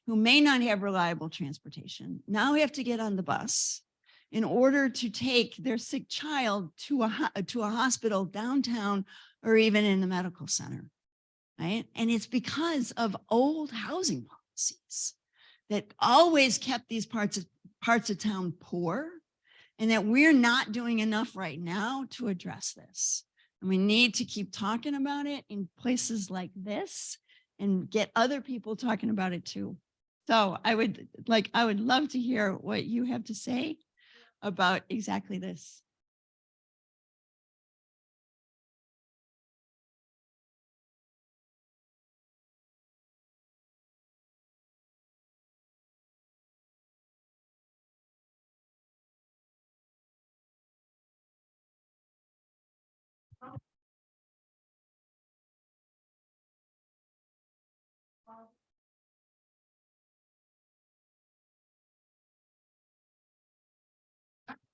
who may not have reliable transportation, now have to get on the bus in order to take their sick child to a hospital downtown or even in the medical center, right? And it's because of old housing policies that always kept these parts of town poor, and that we're not doing enough right now to address this. And we need to keep talking about it in places like this and get other people talking about it too. So I would love to hear what you have to say about exactly this.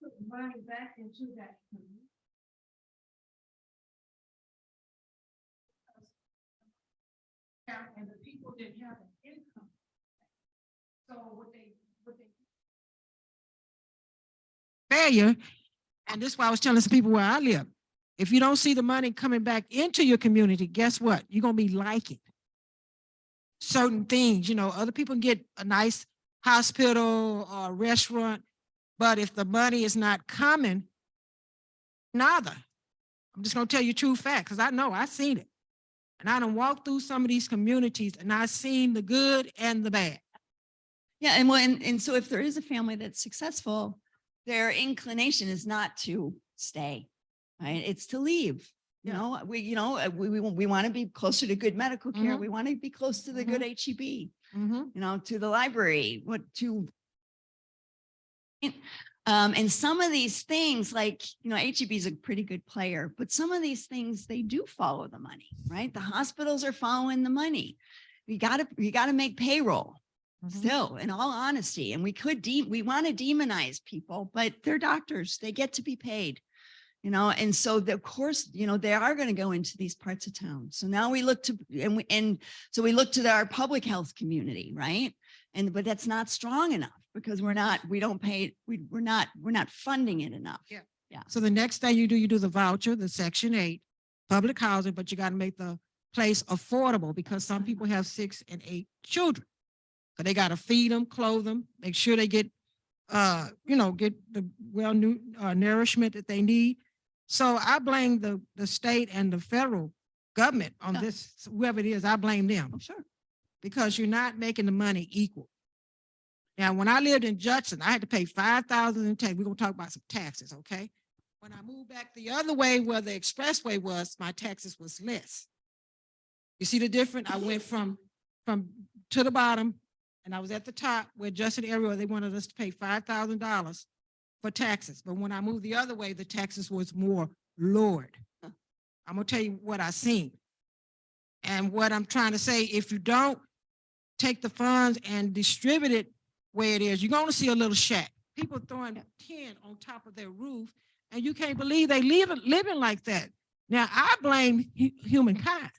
Put money back into that community. And the people didn't have an income. So what they failure, and this is why I was telling some people where I live. If you don't see the money coming back into your community, guess what? You're gonna be liking certain things. You know, other people get a nice hospital or restaurant, but if the money is not coming, neither. I'm just gonna tell you true fact, because I know I've seen it. And I done walked through some of these communities and I've seen the good and the bad. Yeah, and well, and so if there is a family that's successful, their inclination is not to stay, right? It's to leave. You Yeah. know, we want to be closer to good medical care. Mhm. We want to be close to the good HEB, Mm-hmm. you know, to the library, and some of these things, like, you know, HEB is a pretty good player, but some of these things, they do follow the money, right? The hospitals are following the money. You gotta make payroll. Still, in all honesty, and we want to demonize people, but they're doctors. They get to be paid, you know, and so of course, you know, they are going to go into these parts of town. So now we look to, so we look to our public health community, right? But that's not strong enough because we're not funding it enough. Yeah. Yeah. So the next thing you do the voucher, the Section 8, public housing, but you got to make the place affordable because some people have 6 and 8 children. So they got to feed them, clothe them, make sure they get, get the nourishment that they need. So I blame the state and the federal government on this, whoever it is, I blame them. Oh, sure. Because you're not making the money equal. Now, when I lived in Judson, I had to pay $5,000 in tax. We're going to talk about some taxes, okay? When I moved back the other way where the expressway was, my taxes was less. You see the difference? I went from to the bottom, and I was at the top where Judson area, they wanted us to pay $5,000 for taxes. But when I moved the other way, the taxes was more lowered. I'm going to tell you what I seen. And what I'm trying to say, if you don't take the funds and distribute it where it is, you're going to see a little shack. People throwing tin on top of their roof, and you can't believe they living like that. Now, I blame humankind.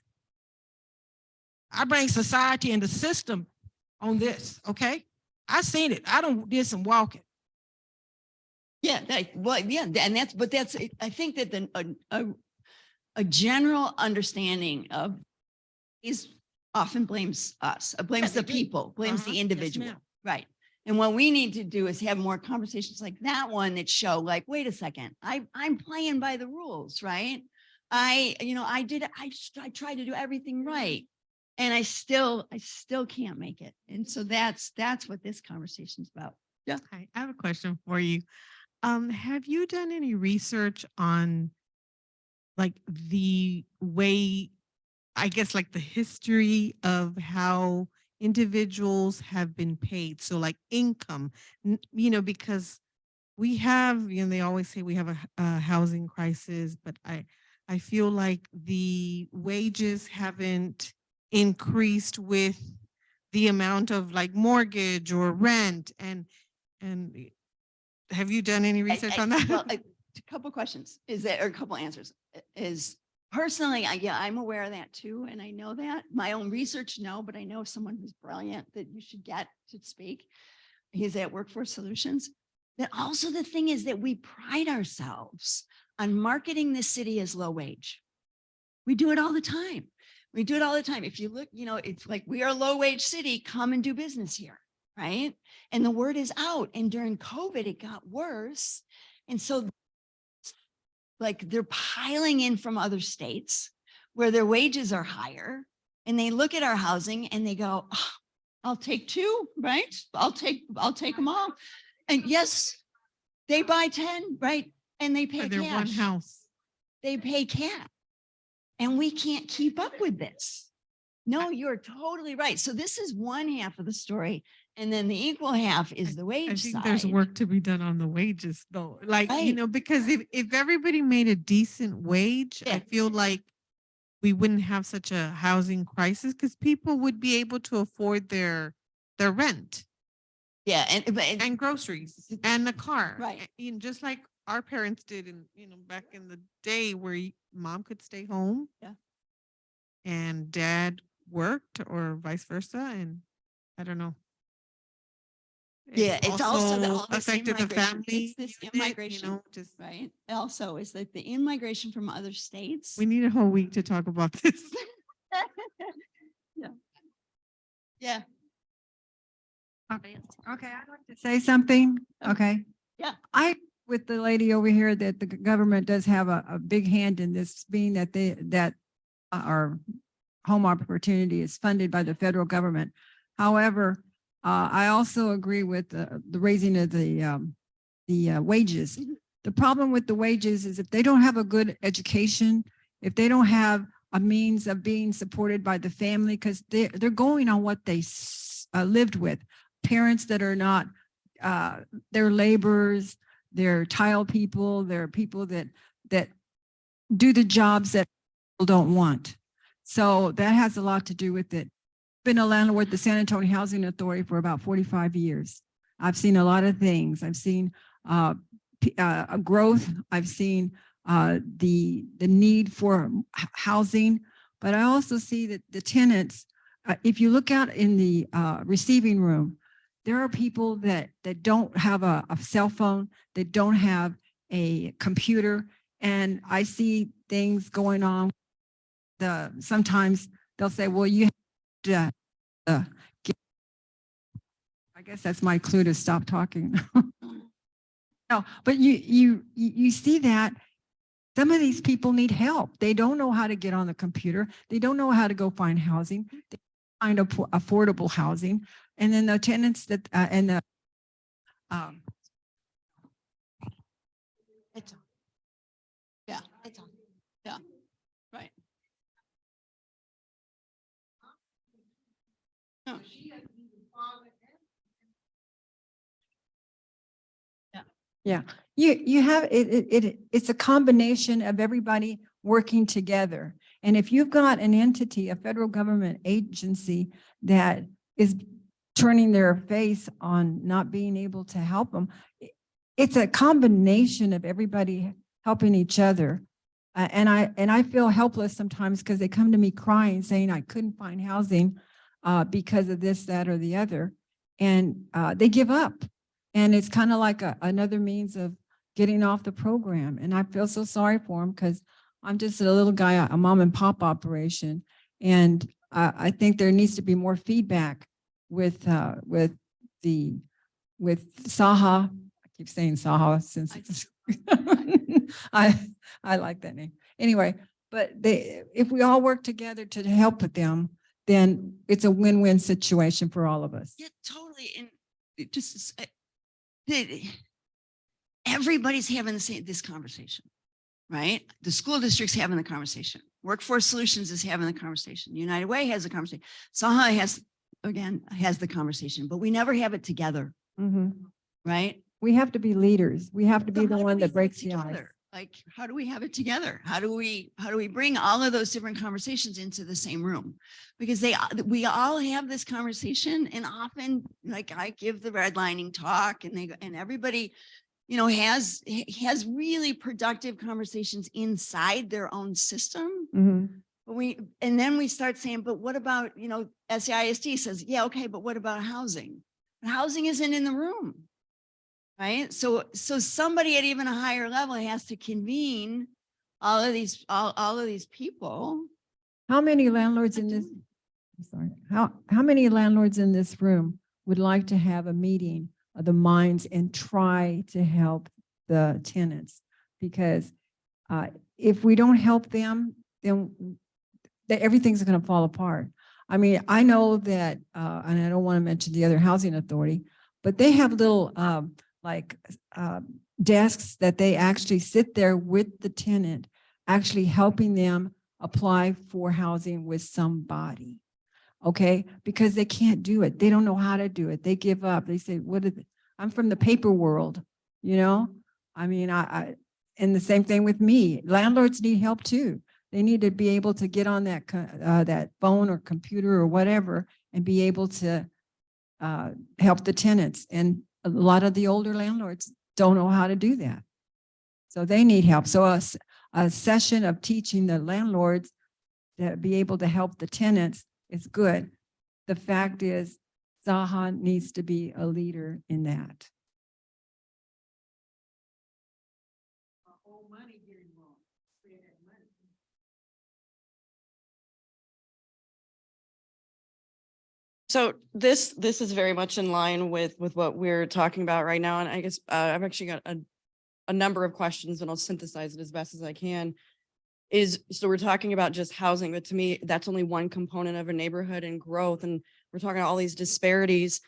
I blame society and the system on this, okay? I seen it. I did some walking. Yeah, and that's, I think that a general understanding of is often blames us, blames the people, blames the individual, Yes, right? And what we need to do is have more conversations like that one that show like, wait a second, I'm playing by the rules, right? I tried to do everything right. And I still can't make it. And so that's what this conversation is about. Yeah. Hi, I have a question for you. Have you done any research on like the way, I guess, like the history of how individuals have been paid? So like income, because we have, they always say we have a housing crisis, but I feel like the wages haven't increased with the amount of like mortgage or rent and have you done any research on that? Well, a couple questions or a couple answers is personally, I'm aware of that too. And I know that my own research, no, but I know someone who's brilliant that you should get to speak. He's at Workforce Solutions. That also the thing is that we pride ourselves on marketing this city as low wage. We do it all the time. If you look, it's like we are a low wage city, come and do business here, right? And the word is out. And during COVID, it got worse. And so like they're piling in from other states where their wages are higher. And they look at our housing and they go, oh, I'll take 2, right? I'll take them all. And yes, they buy 10, right? And they pay They're cash. one house. They pay cash. And we can't keep up with this. No, you're totally right. So this is one half of the story. And then the equal half is the I wage think side. there's work to be done on the wages though. Like, you Right. know, because if everybody made a decent wage, I Yeah. feel like we wouldn't have such a housing crisis because people would be able to afford their rent Yeah, and groceries and the car. Right. You know, just like our parents did in, you know, back in the day where mom could stay home. Yeah. And dad worked or vice versa. And I don't know. yeah, it's also all this affected the immigration. family. It's this unit, immigration, you know, just right? Also, is that the in-migration from other states? we need a whole week to talk about this. Yeah. Yeah. Okay, I'd like to say something. Okay. Yeah. I, with the lady over here, that the government does have a big hand in this, being that our home opportunity is funded by the federal government. However, I also agree with the raising of the wages. Mhm. The problem with the wages is if they don't have a good education, if they don't have a means of being supported by the family, because they're going on what they lived with. Parents that are not, they're laborers, they're tile people, they're people that do the jobs that people don't want. So that has a lot to do with it. Been a landlord at the San Antonio Housing Authority for about 45 years. I've seen a lot of things. I've seen growth. I've seen the need for housing, but I also see that the tenants, if you look out in the receiving room, there are people that don't have a cell phone, that don't have a computer, and I see things going on. Sometimes they'll say, well, you have to I guess that's my clue to stop talking. No, but you see that some of these people need help. They don't know how to get on the computer. They don't know how to go find housing. They find affordable housing. And then the tenants that, and the, It's on. Yeah, it's on. Yeah, right. No. yeah, you have, it's a combination of everybody working together. And if you've got an entity, a federal government agency that is turning their face on not being able to help them, it's a combination of everybody helping each other. And I feel helpless sometimes because they come to me crying, saying I couldn't find housing because of this, that, or the other. And they give up. And it's kind of like another means of getting off the program. And I feel so sorry for them because I'm just a little guy, a mom and pop operation. And I think there needs to be more feedback with Saha. I keep saying Saha since it's I like that name. Anyway, but if we all work together to help with them, then it's a win-win situation for all of us. Yeah, totally. And it just everybody's having this conversation, right? The school district's having the conversation. Workforce Solutions is having the conversation. United Way has the conversation. Saha has the conversation, but we never have it together, right? We have to be leaders. We have to be So the how do one we that have it breaks the ice. together? Like, how do we have it together? How do we bring all of those different conversations into the same room? Because we all have this conversation, and often, like, I give the redlining talk, and everybody, you know, has really productive conversations inside their own system. But then we start saying, but what about, you know, SAISD says, yeah, okay, but what about housing? But housing isn't in the room. Right. So somebody at even a higher level has to convene all of these people. How many landlords in this, I'm sorry, how many landlords in this room would like to have a meeting of the minds and try to help the tenants? Because if we don't help them, then everything's going to fall apart. I mean, I know that, and I don't want to mention the other housing authority, but they have little desks that they actually sit there with the tenant, actually helping them apply for housing with somebody. okay? Because they can't do it. They don't know how to do it. They give up. They say, I'm from the paper world, you know? I mean, and the same thing with me. Landlords need help too. They need to be able to get on that, that phone or computer or whatever and be able to help the tenants. And a lot of the older landlords don't know how to do that. So they need help. So a session of teaching the landlords to be able to help the tenants is good. The fact is, Zaha needs to be a leader in that. So this is very much in line with what we're talking about right now. And I guess I've actually got a number of questions, and I'll synthesize it as best as I can. So we're talking about just housing, but to me, that's only one component of a neighborhood and growth. And we're talking about all these disparities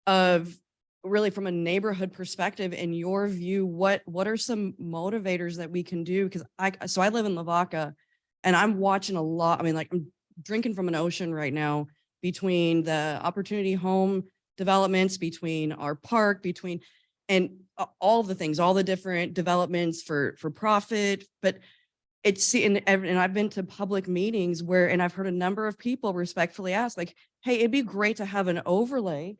of really from a neighborhood perspective. In your view, what are some motivators that we can do? Because I live in Lavaca, and I'm watching a lot. I mean, like, I'm drinking from an ocean right now between the Opportunity Home developments, between our park, and all the things, all the different developments for profit. But and I've been to public meetings and I've heard a number of people respectfully ask, like, hey, it'd be great to have an overlay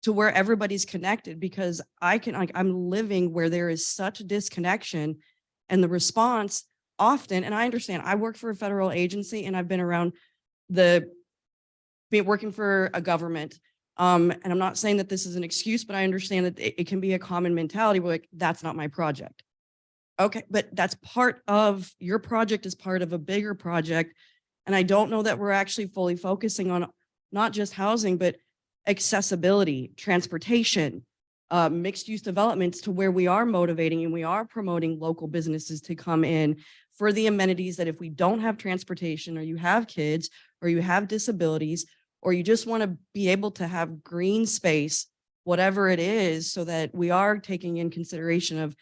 to where everybody's connected, because I'm living where there is such a disconnection, and the response often, and I understand, I work for a federal agency and I've been around working for a government. And I'm not saying that this is an excuse, but I understand that it can be a common mentality where, like, that's not my project. Okay, but that's part of your project, is part of a bigger project. And I don't know that we're actually fully focusing on not just housing, but accessibility, transportation, mixed use developments, to where we are motivating and we are promoting local businesses to come in for the amenities that, if we don't have transportation, or you have kids, or you have disabilities, or you just want to be able to have green space, whatever it is, so that we are taking in consideration of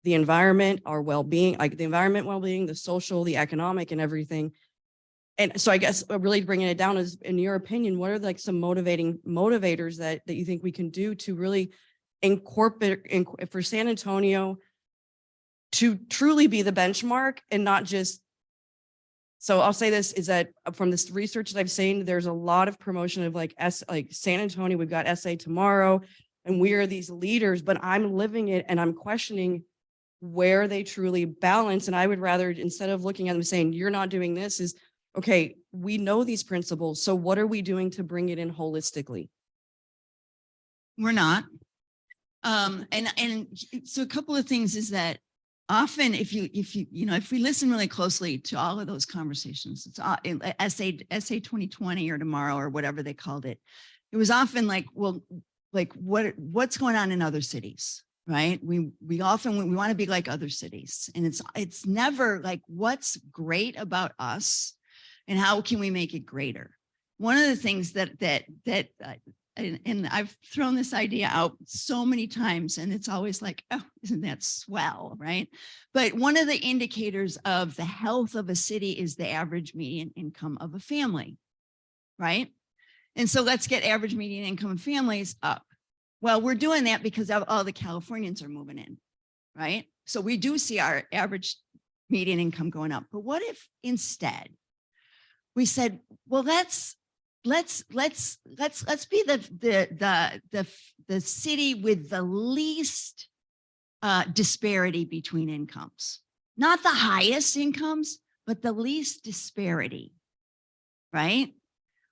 the environment, our well-being, like the environment well-being, the social, the economic, and everything. And so I guess really bringing it down is, in your opinion, what are like some motivators that you think we can do to really incorporate for San Antonio to truly be the benchmark, and not just. So I'll say this, is that from this research that I've seen, there's a lot of promotion of like San Antonio, we've got SA tomorrow, and we are these leaders, but I'm living it and I'm questioning where they truly balance. And I would rather, instead of looking at them saying, you're not doing this, is, okay, we know these principles, so what are we doing to bring it in holistically? We're not. And so a couple of things is that often if we listen really closely to all of those conversations, it's SA 2020 or tomorrow or whatever they called it. It was often like, well, like what's going on in other cities, right? We often want to be like other cities, and it's never like what's great about us and how can we make it greater. One of the things and I've thrown this idea out so many times, and it's always like, oh, isn't that swell, right? But one of the indicators of the health of a city is the average median income of a family, right? And so let's get average median income of families up. Well, we're doing that because all the Californians are moving in, right? So we do see our average median income going up. But what if instead we said, well, let's be the city with the least disparity between incomes, not the highest incomes, but the least disparity, right?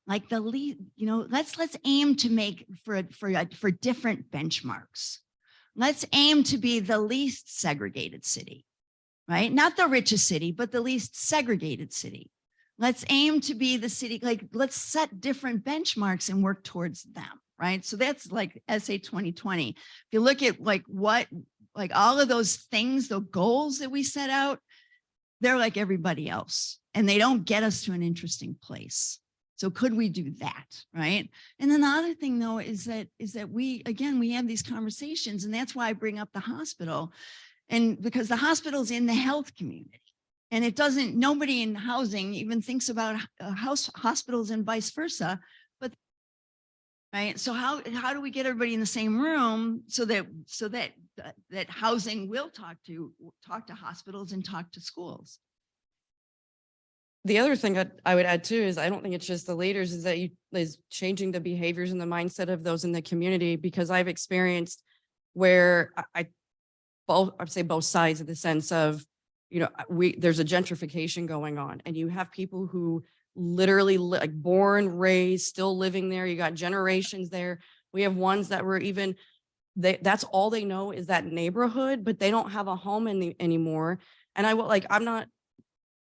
Like the least, let's aim to make for different benchmarks. Let's aim to be the least segregated city, right? Not the richest city, but the least segregated city. Let's aim to be the city, like let's set different benchmarks and work towards them, right? So that's like SA 2020. If you look at like all of those things, the goals that we set out, they're like everybody else, and they don't get us to an interesting place. So could we do that, right? And then the other thing though is that we have these conversations, and that's why I bring up the hospital, and because the hospital's in the health community. And nobody in housing even thinks about hospitals and vice versa. Right? So how do we get everybody in the same room so that that housing will talk to hospitals and talk to schools? The other thing that I would add too is I don't think it's just the leaders, is that is changing the behaviors and the mindset of those in the community, because I've experienced where I'd say both sides, in the sense of, there's a gentrification going on, and you have people who literally like born, raised, still living there. You got generations there. We have ones that were even, that's all they know is that neighborhood, but they don't have a home anymore. And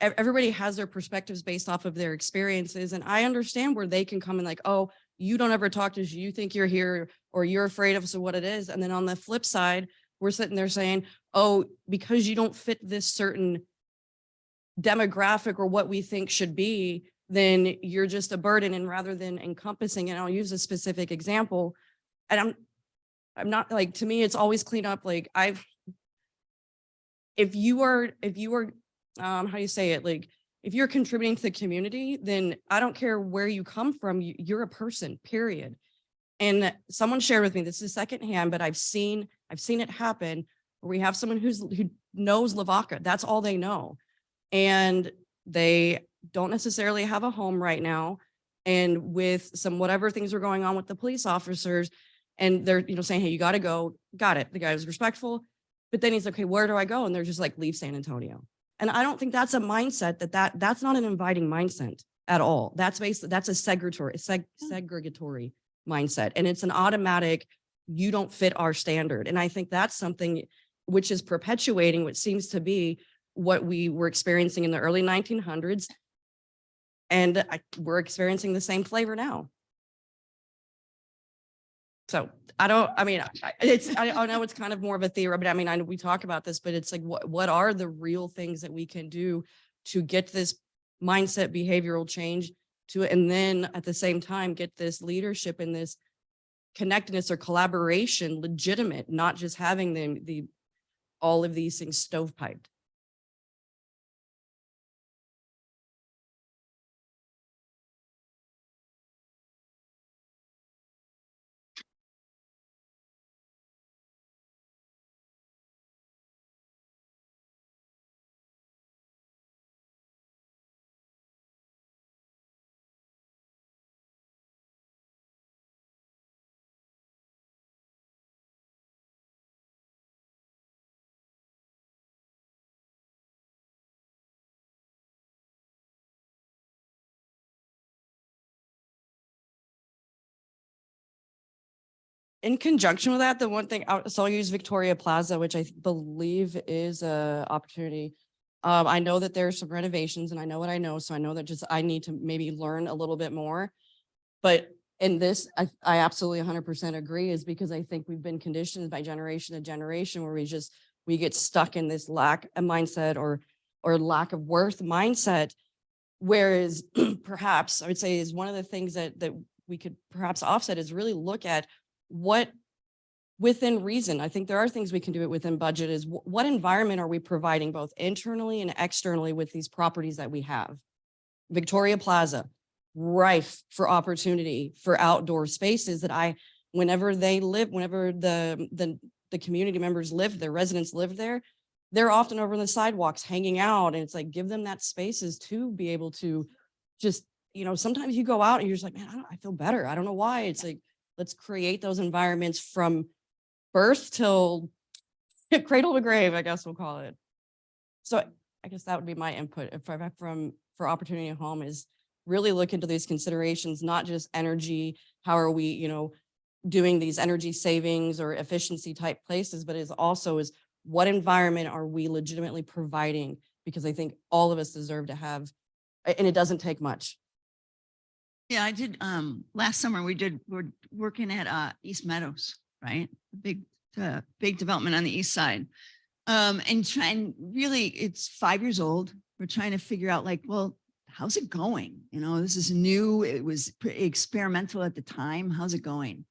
everybody has their perspectives based off of their experiences. And I understand where they can come and like, oh, you don't ever talk to us, you think you're here, or you're afraid of us, or what it is. And then on the flip side, we're sitting there saying, oh, because you don't fit this certain demographic or what we think should be, then you're just a burden. And rather than encompassing, and I'll use a specific example, and I'm not like, to me, it's always clean up. Like if you are, how do you say it? Like, if you're contributing to the community, then I don't care where you come from, you're a person, period. And someone shared with me, this is secondhand, but I've seen it happen where we have someone who knows Lavaca. That's all they know. And they don't necessarily have a home right now. And with some whatever things are going on with the police officers, and they're, saying, hey, you got to go. Got it. The guy was respectful, but then he's like, okay, where do I go? And they're just like, leave San Antonio. And I don't think that's a mindset that's not an inviting mindset at all. That's a segregatory mindset. And it's an automatic, you don't fit our standard. And I think that's something which is perpetuating what seems to be what we were experiencing in the early 1900s. And we're experiencing the same flavor now. So I know it's kind of more of a theory, but I know we talk about this, but it's like, what are the real things that we can do to get this mindset behavioral change to it? And then at the same time, get this leadership and this connectedness or collaboration legitimate, not just having all of these things stovepiped. In conjunction with that, the one thing, so I'll use Victoria Plaza, which I believe is a opportunity. I know that there's some renovations, and I know what I know. So I know that I need to maybe learn a little bit more. But in this, I absolutely 100% agree, is because I think we've been conditioned by generation to generation where we get stuck in this lack of mindset or lack of worth mindset. Whereas perhaps I would say is one of the things that we could perhaps offset is really look at what within reason. I think there are things we can do it within budget, is what environment are we providing both internally and externally with these properties that we have. Victoria Plaza, rife for opportunity for outdoor spaces that whenever the community members live, their residents live there, they're often over on the sidewalks hanging out. And it's like, give them that spaces to be able to just, sometimes you go out and you're just like, man, I feel better. I don't know why. It's like, let's create those environments from birth till cradle to grave, I guess we'll call it. So I guess that would be my input for Opportunity Home, is really look into these considerations, not just energy. How are we, doing these energy savings or efficiency type places, but is what environment are we legitimately providing? Because I think all of us deserve to have, and it doesn't take much. Yeah, I did. Last summer we're working at East Meadows, right? Big development on the east side. And really, it's 5 years old. We're trying to figure out like, well, how's it going? This is new. It was pretty experimental at the time. How's it going?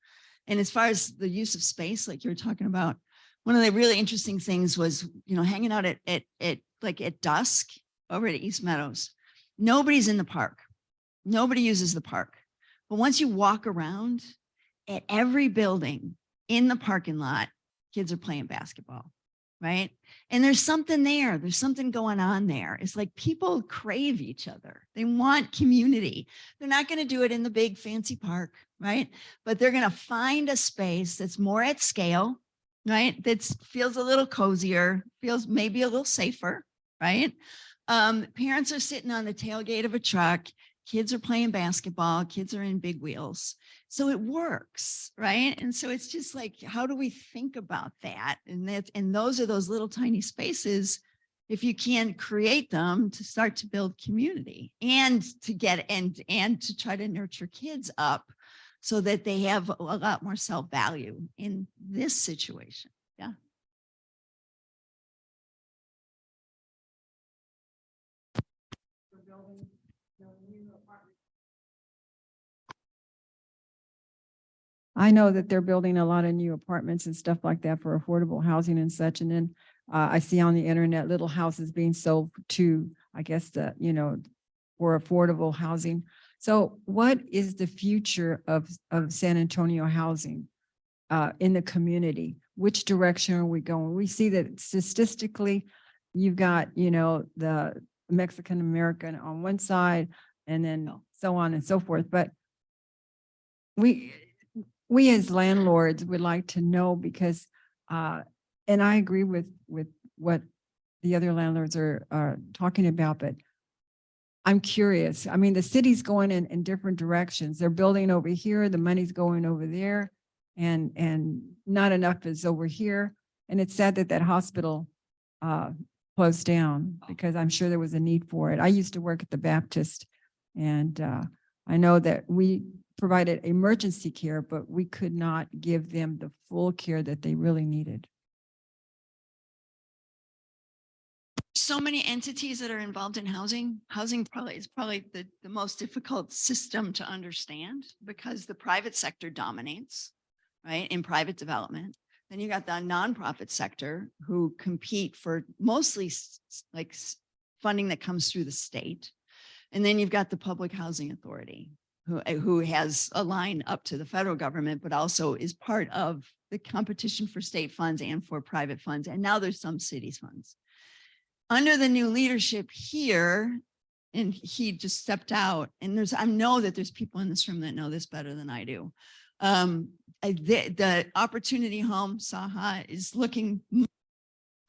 And as far as the use of space, like you were talking about, one of the really interesting things was, hanging out at dusk over at East Meadows. Nobody's in the park. Nobody uses the park. But once you walk around, at every building in the parking lot, kids are playing basketball, right? And there's something there. There's something going on there. It's like people crave each other. They want community. They're not going to do it in the big fancy park, right? But they're going to find a space that's more at scale, right? That feels a little cozier, feels maybe a little safer, right? Parents are sitting on the tailgate of a truck. Kids are playing basketball. Kids are in big wheels. So it works, right? And so it's just like, how do we think about that? And those are those little tiny spaces, if you can create them, to start to build community and to get and to try to nurture kids up so that they have a lot more self-value in this situation. Yeah. I know that they're building a lot of new apartments and stuff like that for affordable housing and such. And then I see on the internet little houses being sold to, I guess, for affordable housing. So what is the future of San Antonio housing in the community? Which direction are we going? We see that statistically, you've got, the Mexican American on one side and then so on and so forth. But we as landlords would like to know because, and I agree with what the other landlords are talking about, but I'm curious. I mean, the city's going in different directions. They're building over here, the money's going over there, and not enough is over here. And it's sad that hospital closed down because I'm sure there was a need for it. I used to work at the Baptist, and I know that we provided emergency care, but we could not give them the full care that they really needed. So many entities that are involved in housing. Housing is probably the most difficult system to understand because the private sector dominates, right, in private development. Then you got the nonprofit sector who compete for mostly like funding that comes through the state. And then you've got the Public Housing Authority who has a line up to the federal government, but also is part of the competition for state funds and for private funds. And now there's some cities funds. Under the new leadership here, and he just stepped out, and I know that there's people in this room that know this better than I do. The Opportunity Home, Saha, is looking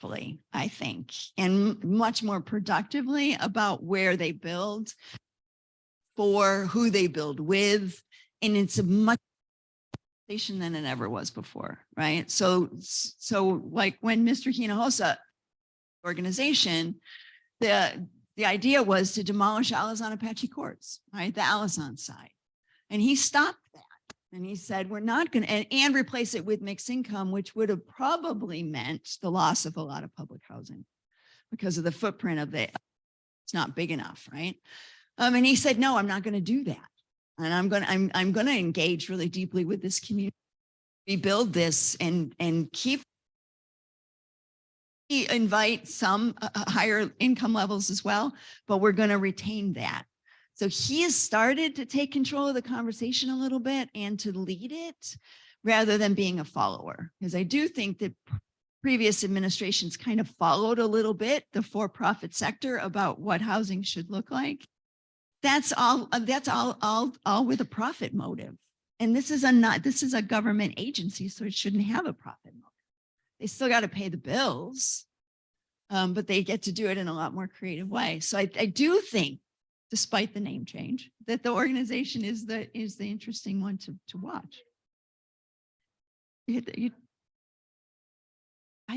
fully, I think, and much more productively about where they build, for who they build with, and it's a much station than it ever was before, right? So like when Mr. Hinojosa organization, the idea was to demolish Alazan Apache Courts, right? The Alazan side. And he stopped that. And he said, we're not going to, and replace it with mixed income, which would have probably meant the loss of a lot of public housing because of the footprint of it's not big enough, right? And he said, no, I'm not going to do that. And I'm going to engage really deeply with this community, rebuild this and invite some higher income levels as well, but we're going to retain that. So he has started to take control of the conversation a little bit and to lead it rather than being a follower. Because I do think that previous administrations kind of followed a little bit the for-profit sector about what housing should look like. That's all with a profit motive. And this is a government agency, so it shouldn't have a profit motive. They still got to pay the bills, but they get to do it in a lot more creative way. So I do think, despite the name change, that the organization is the interesting one to watch. I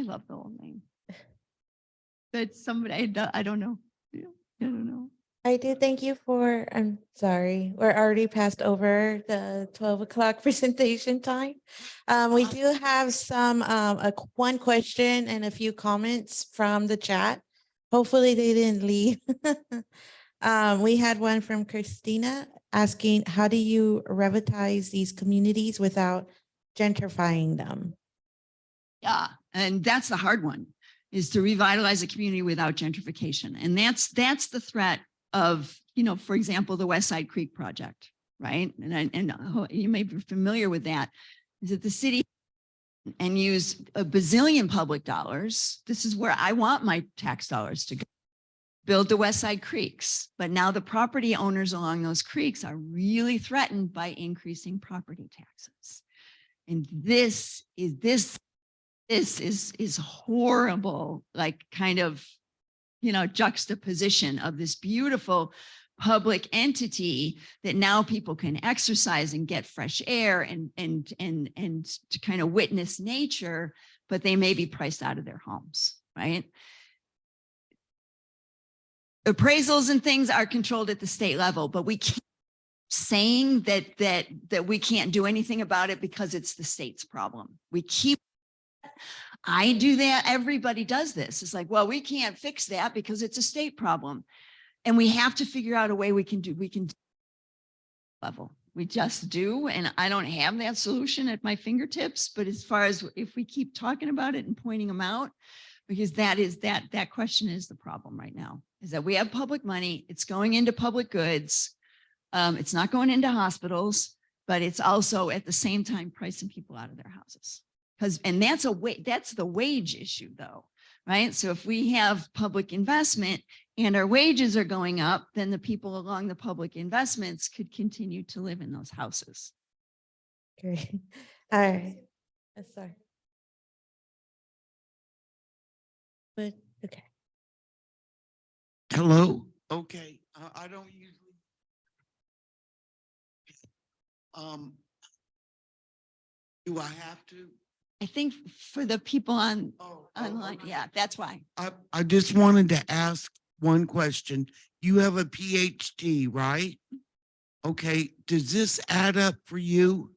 love the whole name. But somebody, I don't know. Yeah, I don't know. I do thank you for, I'm sorry, we're already past over the 12 o'clock presentation time. We do have one question and a few comments from the chat. Hopefully they didn't leave. We had one from Christina asking, how do you revitalize these communities without gentrifying them? Yeah, and that's the hard one, is to revitalize a community without gentrification. And that's the threat of, for example, the West Side Creek project, right? You may be familiar with that, is that the city and use a bazillion public dollars. This is where I want my tax dollars to go. Build the West Side Creeks. But now the property owners along those creeks are really threatened by increasing property taxes. And this is horrible, like kind of, juxtaposition of this beautiful public entity that now people can exercise and get fresh air and to kind of witness nature, but they may be priced out of their homes, right? Appraisals and things are controlled at the state level, but we keep saying that we can't do anything about it because it's the state's problem. I do that. Everybody does this. It's like, well, we can't fix that because it's a state problem. And we have to figure out a way we can do level. We just do. And I don't have that solution at my fingertips, but as far as if we keep talking about it and pointing them out, because that question is the problem right now, is that we have public money. It's going into public goods. It's not going into hospitals, but it's also at the same time pricing people out of their houses. And that's the wage issue though, right? So if we have public investment and our wages are going up, then the people along the public investments could continue to live in those houses. Great. All right. Sorry. But okay. Hello. Okay. I don't usually. Do I have to? I think for the people on online, okay. yeah, that's why. I just wanted to ask one question. You have a PhD, right? Okay. Does this add up for you?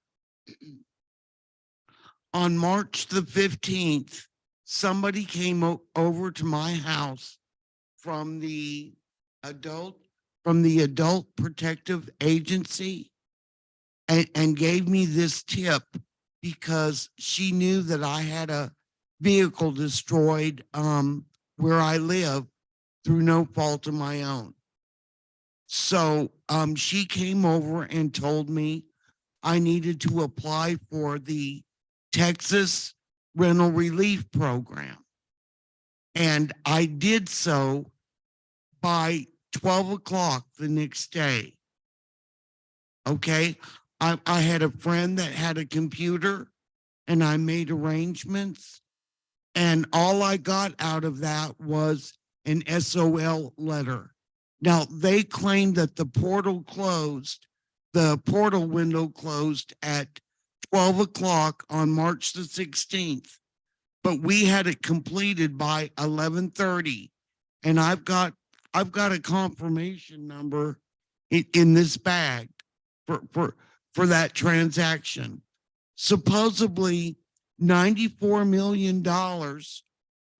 On March the 15th, somebody came over to my house from the Adult Protective Agency and gave me this tip because she knew that I had a vehicle destroyed where I live through no fault of my own. So she came over and told me I needed to apply for the Texas Rental Relief Program. And I did so by 12 o'clock the next day. Okay. I had a friend that had a computer and I made arrangements. And all I got out of that was an SOL letter. Now they claimed that the portal window closed at 12 o'clock on March the 16th, but we had it completed by 11:30. And I've got a confirmation number in this bag for that transaction. Supposedly $94 million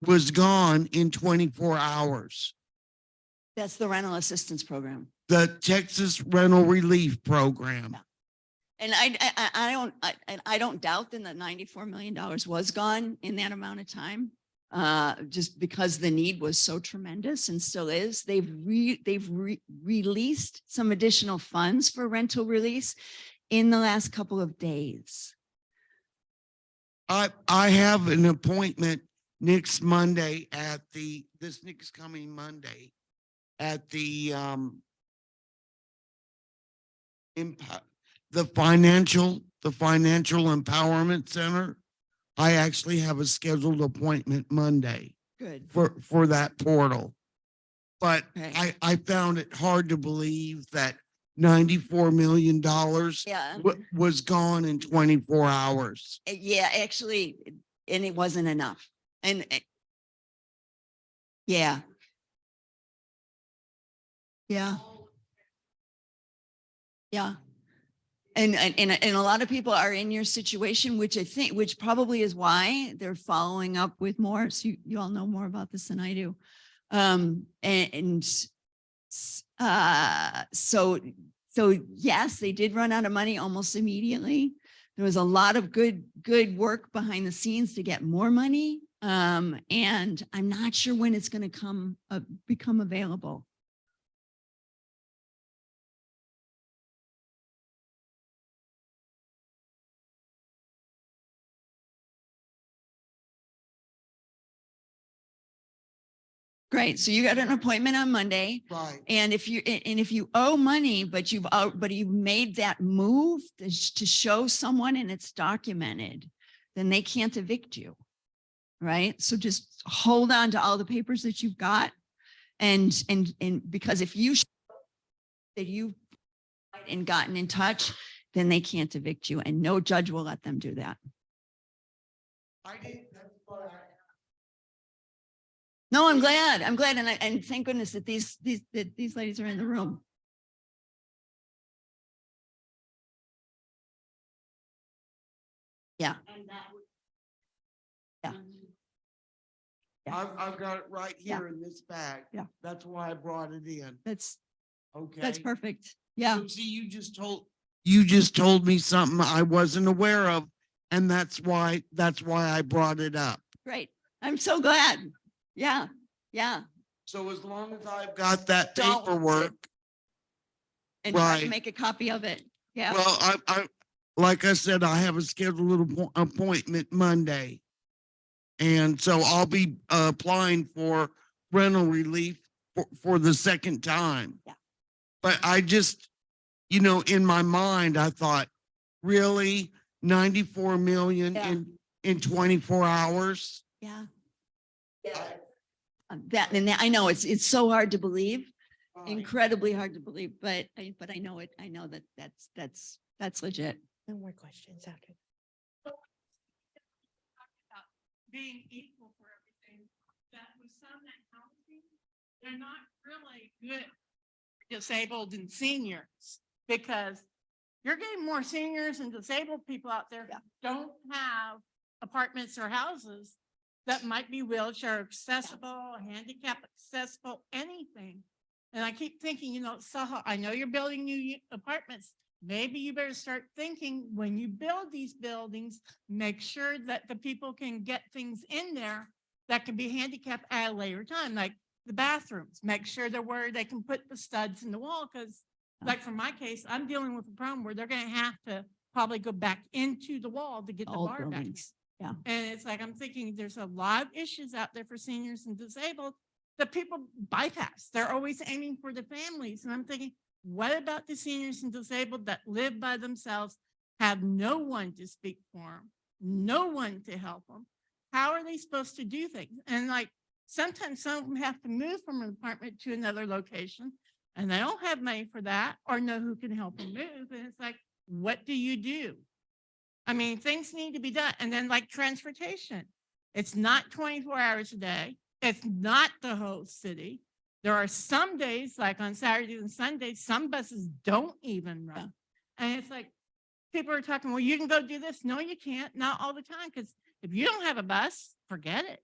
was gone in 24 hours. That's the rental assistance program. The Texas Rental Relief Program. Yeah. And I don't doubt that the $94 million was gone in that amount of time, just because the need was so tremendous and still is. They've released some additional funds for rental release in the last couple of days. I have an appointment next Monday at this next coming Monday at the financial empowerment center. I actually have a scheduled appointment Monday. Good. For that portal. But Okay. I found it hard to believe that $94 million Yeah. was gone in 24 hours. Yeah, actually, and it wasn't enough. And yeah. Yeah. Yeah. And a lot of people are in your situation, which probably is why they're following up with more. So you all know more about this than I do. So yes, they did run out of money almost immediately. There was a lot of good work behind the scenes to get more money. And I'm not sure when it's going to become available. Right. So you got an appointment on Monday. Right. And if you owe money, but you've made that move to show someone and it's documented, then they can't evict you. Right. So just hold on to all the papers that you've got. And because if you show that you've gotten in touch, then they can't evict you and no judge will let them do that. I did. That's what No, I'm glad. And thank goodness that these ladies are in the room. Yeah. Yeah. I've got it right Yeah. here in this bag. Yeah. That's why I brought it in. That's Okay. perfect. Yeah. So see, you just told me something I wasn't aware of. And that's why I brought it up. Great. I'm so glad. Yeah. Yeah. So as long as I've got that Don't- paperwork, And try to Right. make a copy of it. Yeah. well, I like I said, I have a scheduled appointment Monday. And so I'll be applying for rental relief for the second time. Yeah. But I just, in my mind, I thought, really, 94 million Yeah. in 24 hours? Yeah. That I know it's so hard to believe, incredibly hard to believe, but I know it. I know that's legit. No more questions after. Being equal for everything, that with some that housing, they're not really good for disabled and seniors, because you're getting more seniors and disabled people out there Yeah. who don't have apartments or houses that might be wheelchair accessible, handicap accessible, anything. And I keep thinking, Soho, I know you're building new apartments. Maybe you better start thinking when you build these buildings, make sure that the people can get things in there that can be handicapped at a later time, like the bathrooms. Make sure they're where they can put the studs in the wall. Because like for my case, I'm dealing with a problem where they're going to have to probably go back into the wall to get the Old bar back in. buildings. Yeah. And it's like, I'm thinking there's a lot of issues out there for seniors and disabled that people bypass. They're always aiming for the families. And I'm thinking, what about the seniors and disabled that live by themselves, have no one to speak for them, no one to help them? How are they supposed to do things? And like, sometimes some of them have to move from an apartment to another location and they don't have money for that or know who can help them move. And it's like, what do you do? I mean, things need to be done. And then like transportation, it's not 24 hours a day. It's not the whole city. There are some days, like on Saturdays and Sundays, some buses don't even run. And it's like, people are talking, well, you can go do this. No, you can't. Not all the time. Because if you don't have a bus, forget it.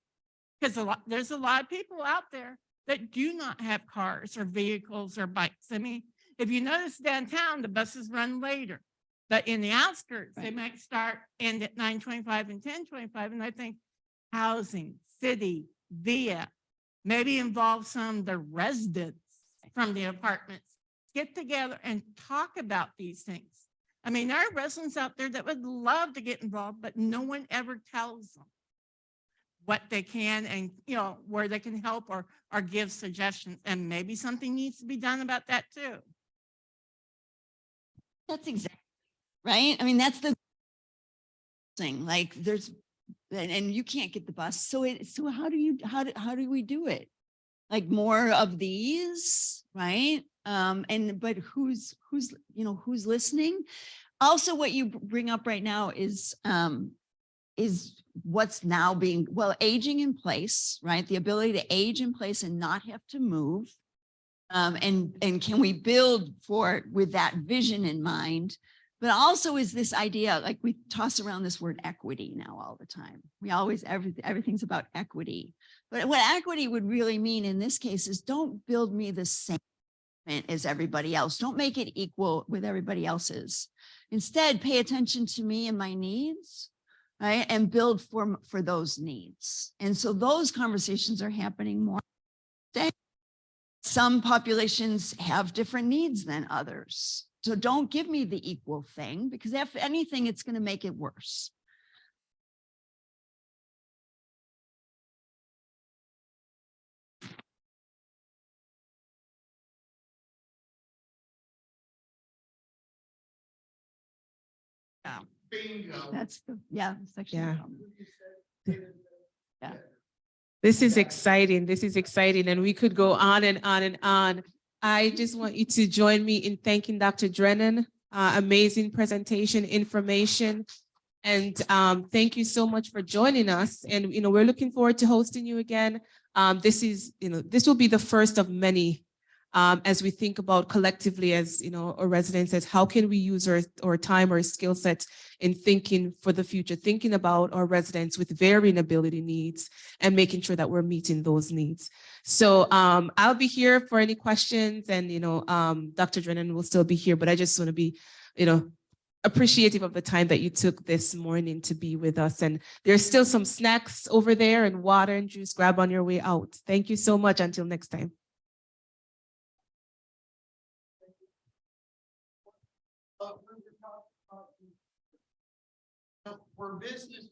Because there's a lot of people out there that do not have cars or vehicles or bikes. I mean, if you notice downtown, the buses run later. But in the outskirts, they might end at 9:25 and 10:25. And I think housing, city, via, maybe involve some of the residents from the apartments, get together and talk about these things. I mean, there are residents out there that would love to get involved, but no one ever tells them what they can and, where they can help or give suggestions. And maybe something needs to be done about that too. That's exactly right. I mean, that's the thing. Like and you can't get the bus. So how do we do it? Like more of these, right? But who's listening? Also, what you bring up right now is what's now being, aging in place, right? The ability to age in place and not have to move. And can we build with that vision in mind? But also is this idea, like we toss around this word equity now all the time. We always, everything's about equity. But what equity would really mean in this case is don't build me the same as everybody else. Don't make it equal with everybody else's. Instead, pay attention to me and my needs, right? And build for those needs. And so those conversations are happening more today. Some populations have different needs than others. So don't give me the equal thing, because if anything, it's going to make it worse. Bingo. That's the, yeah, section. Yeah. Yeah. This is exciting. This is exciting. And we could go on and on and on. I just want you to join me in thanking Dr. Drennon. Amazing presentation, information. And thank you so much for joining us. And, we're looking forward to hosting you again. This is, this will be the first of many as we think about collectively as, our residents, as how can we use our time or skill sets in thinking for the future, thinking about our residents with varying ability needs and making sure that we're meeting those needs. So I'll be here for any questions, and, Dr. Drennon will still be here, but I just want to be, appreciative of the time that you took this morning to be with us. And there's still some snacks over there and water and juice. Grab on your way out. Thank you so much. Until next time. For business